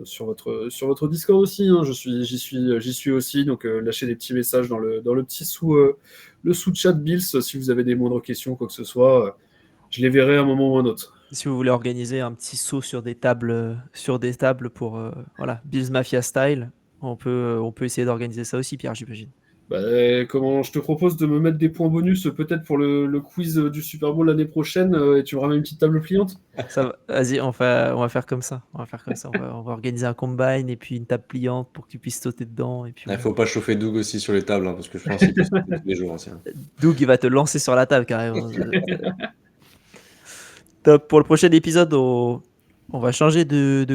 sur votre Discord aussi. Hein, j'y suis aussi, donc lâchez des petits messages dans le petit sous-chat Bills si vous avez des moindres questions, quoi que ce soit. Je les verrai à un moment ou à un autre. Si vous voulez organiser un petit saut sur des tables pour Bills Mafia style, on peut essayer d'organiser ça aussi, Pierre, j'imagine. Comment je te propose de me mettre des points bonus peut-être pour le quiz du Super Bowl l'année prochaine et tu me ramènes une petite table pliante? Ça va. Vas-y, on va faire comme ça. On va organiser un combine et puis une table pliante pour que tu puisses sauter dedans. Et puis Il faut pas chauffer Doug aussi sur les tables, hein, parce que je pense qu'il peut sauter tous les jours aussi. Doug, il va te lancer sur la table carrément. Top. Pour le prochain épisode, on va changer de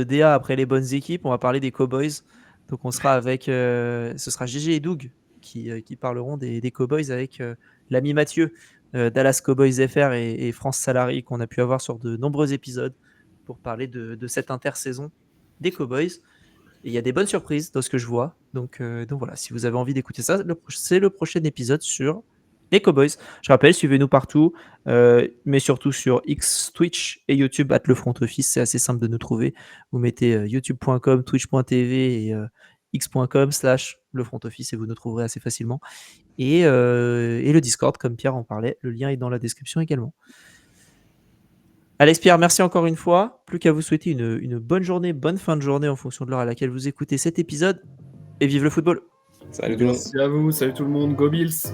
DA après les bonnes équipes. On va parler des Cowboys. Donc on sera avec, ce sera GG et Doug qui parleront des Cowboys avec l'ami Mathieu, Dallas Cowboys FR et France Salary qu'on a pu avoir sur de nombreux épisodes pour parler de cette intersaison des Cowboys. Et il y a des bonnes surprises dans ce que je vois. Donc voilà, si vous avez envie d'écouter ça, c'est le prochain épisode sur les Cowboys. Je rappelle, suivez-nous partout, mais surtout sur X, Twitch et YouTube @ le front office. C'est assez simple de nous trouver. Vous mettez youtube.com, twitch.tv et x.com/le front office et vous nous trouverez assez facilement. Et le Discord, comme Pierre en parlait, le lien est dans la description également. Alex, Pierre, merci encore une fois. Plus qu'à vous souhaiter une bonne journée, bonne fin de journée en fonction de l'heure à laquelle vous écoutez cet épisode. Et vive le football! Salut tout le monde. Merci à vous, salut tout le monde, Go Bills!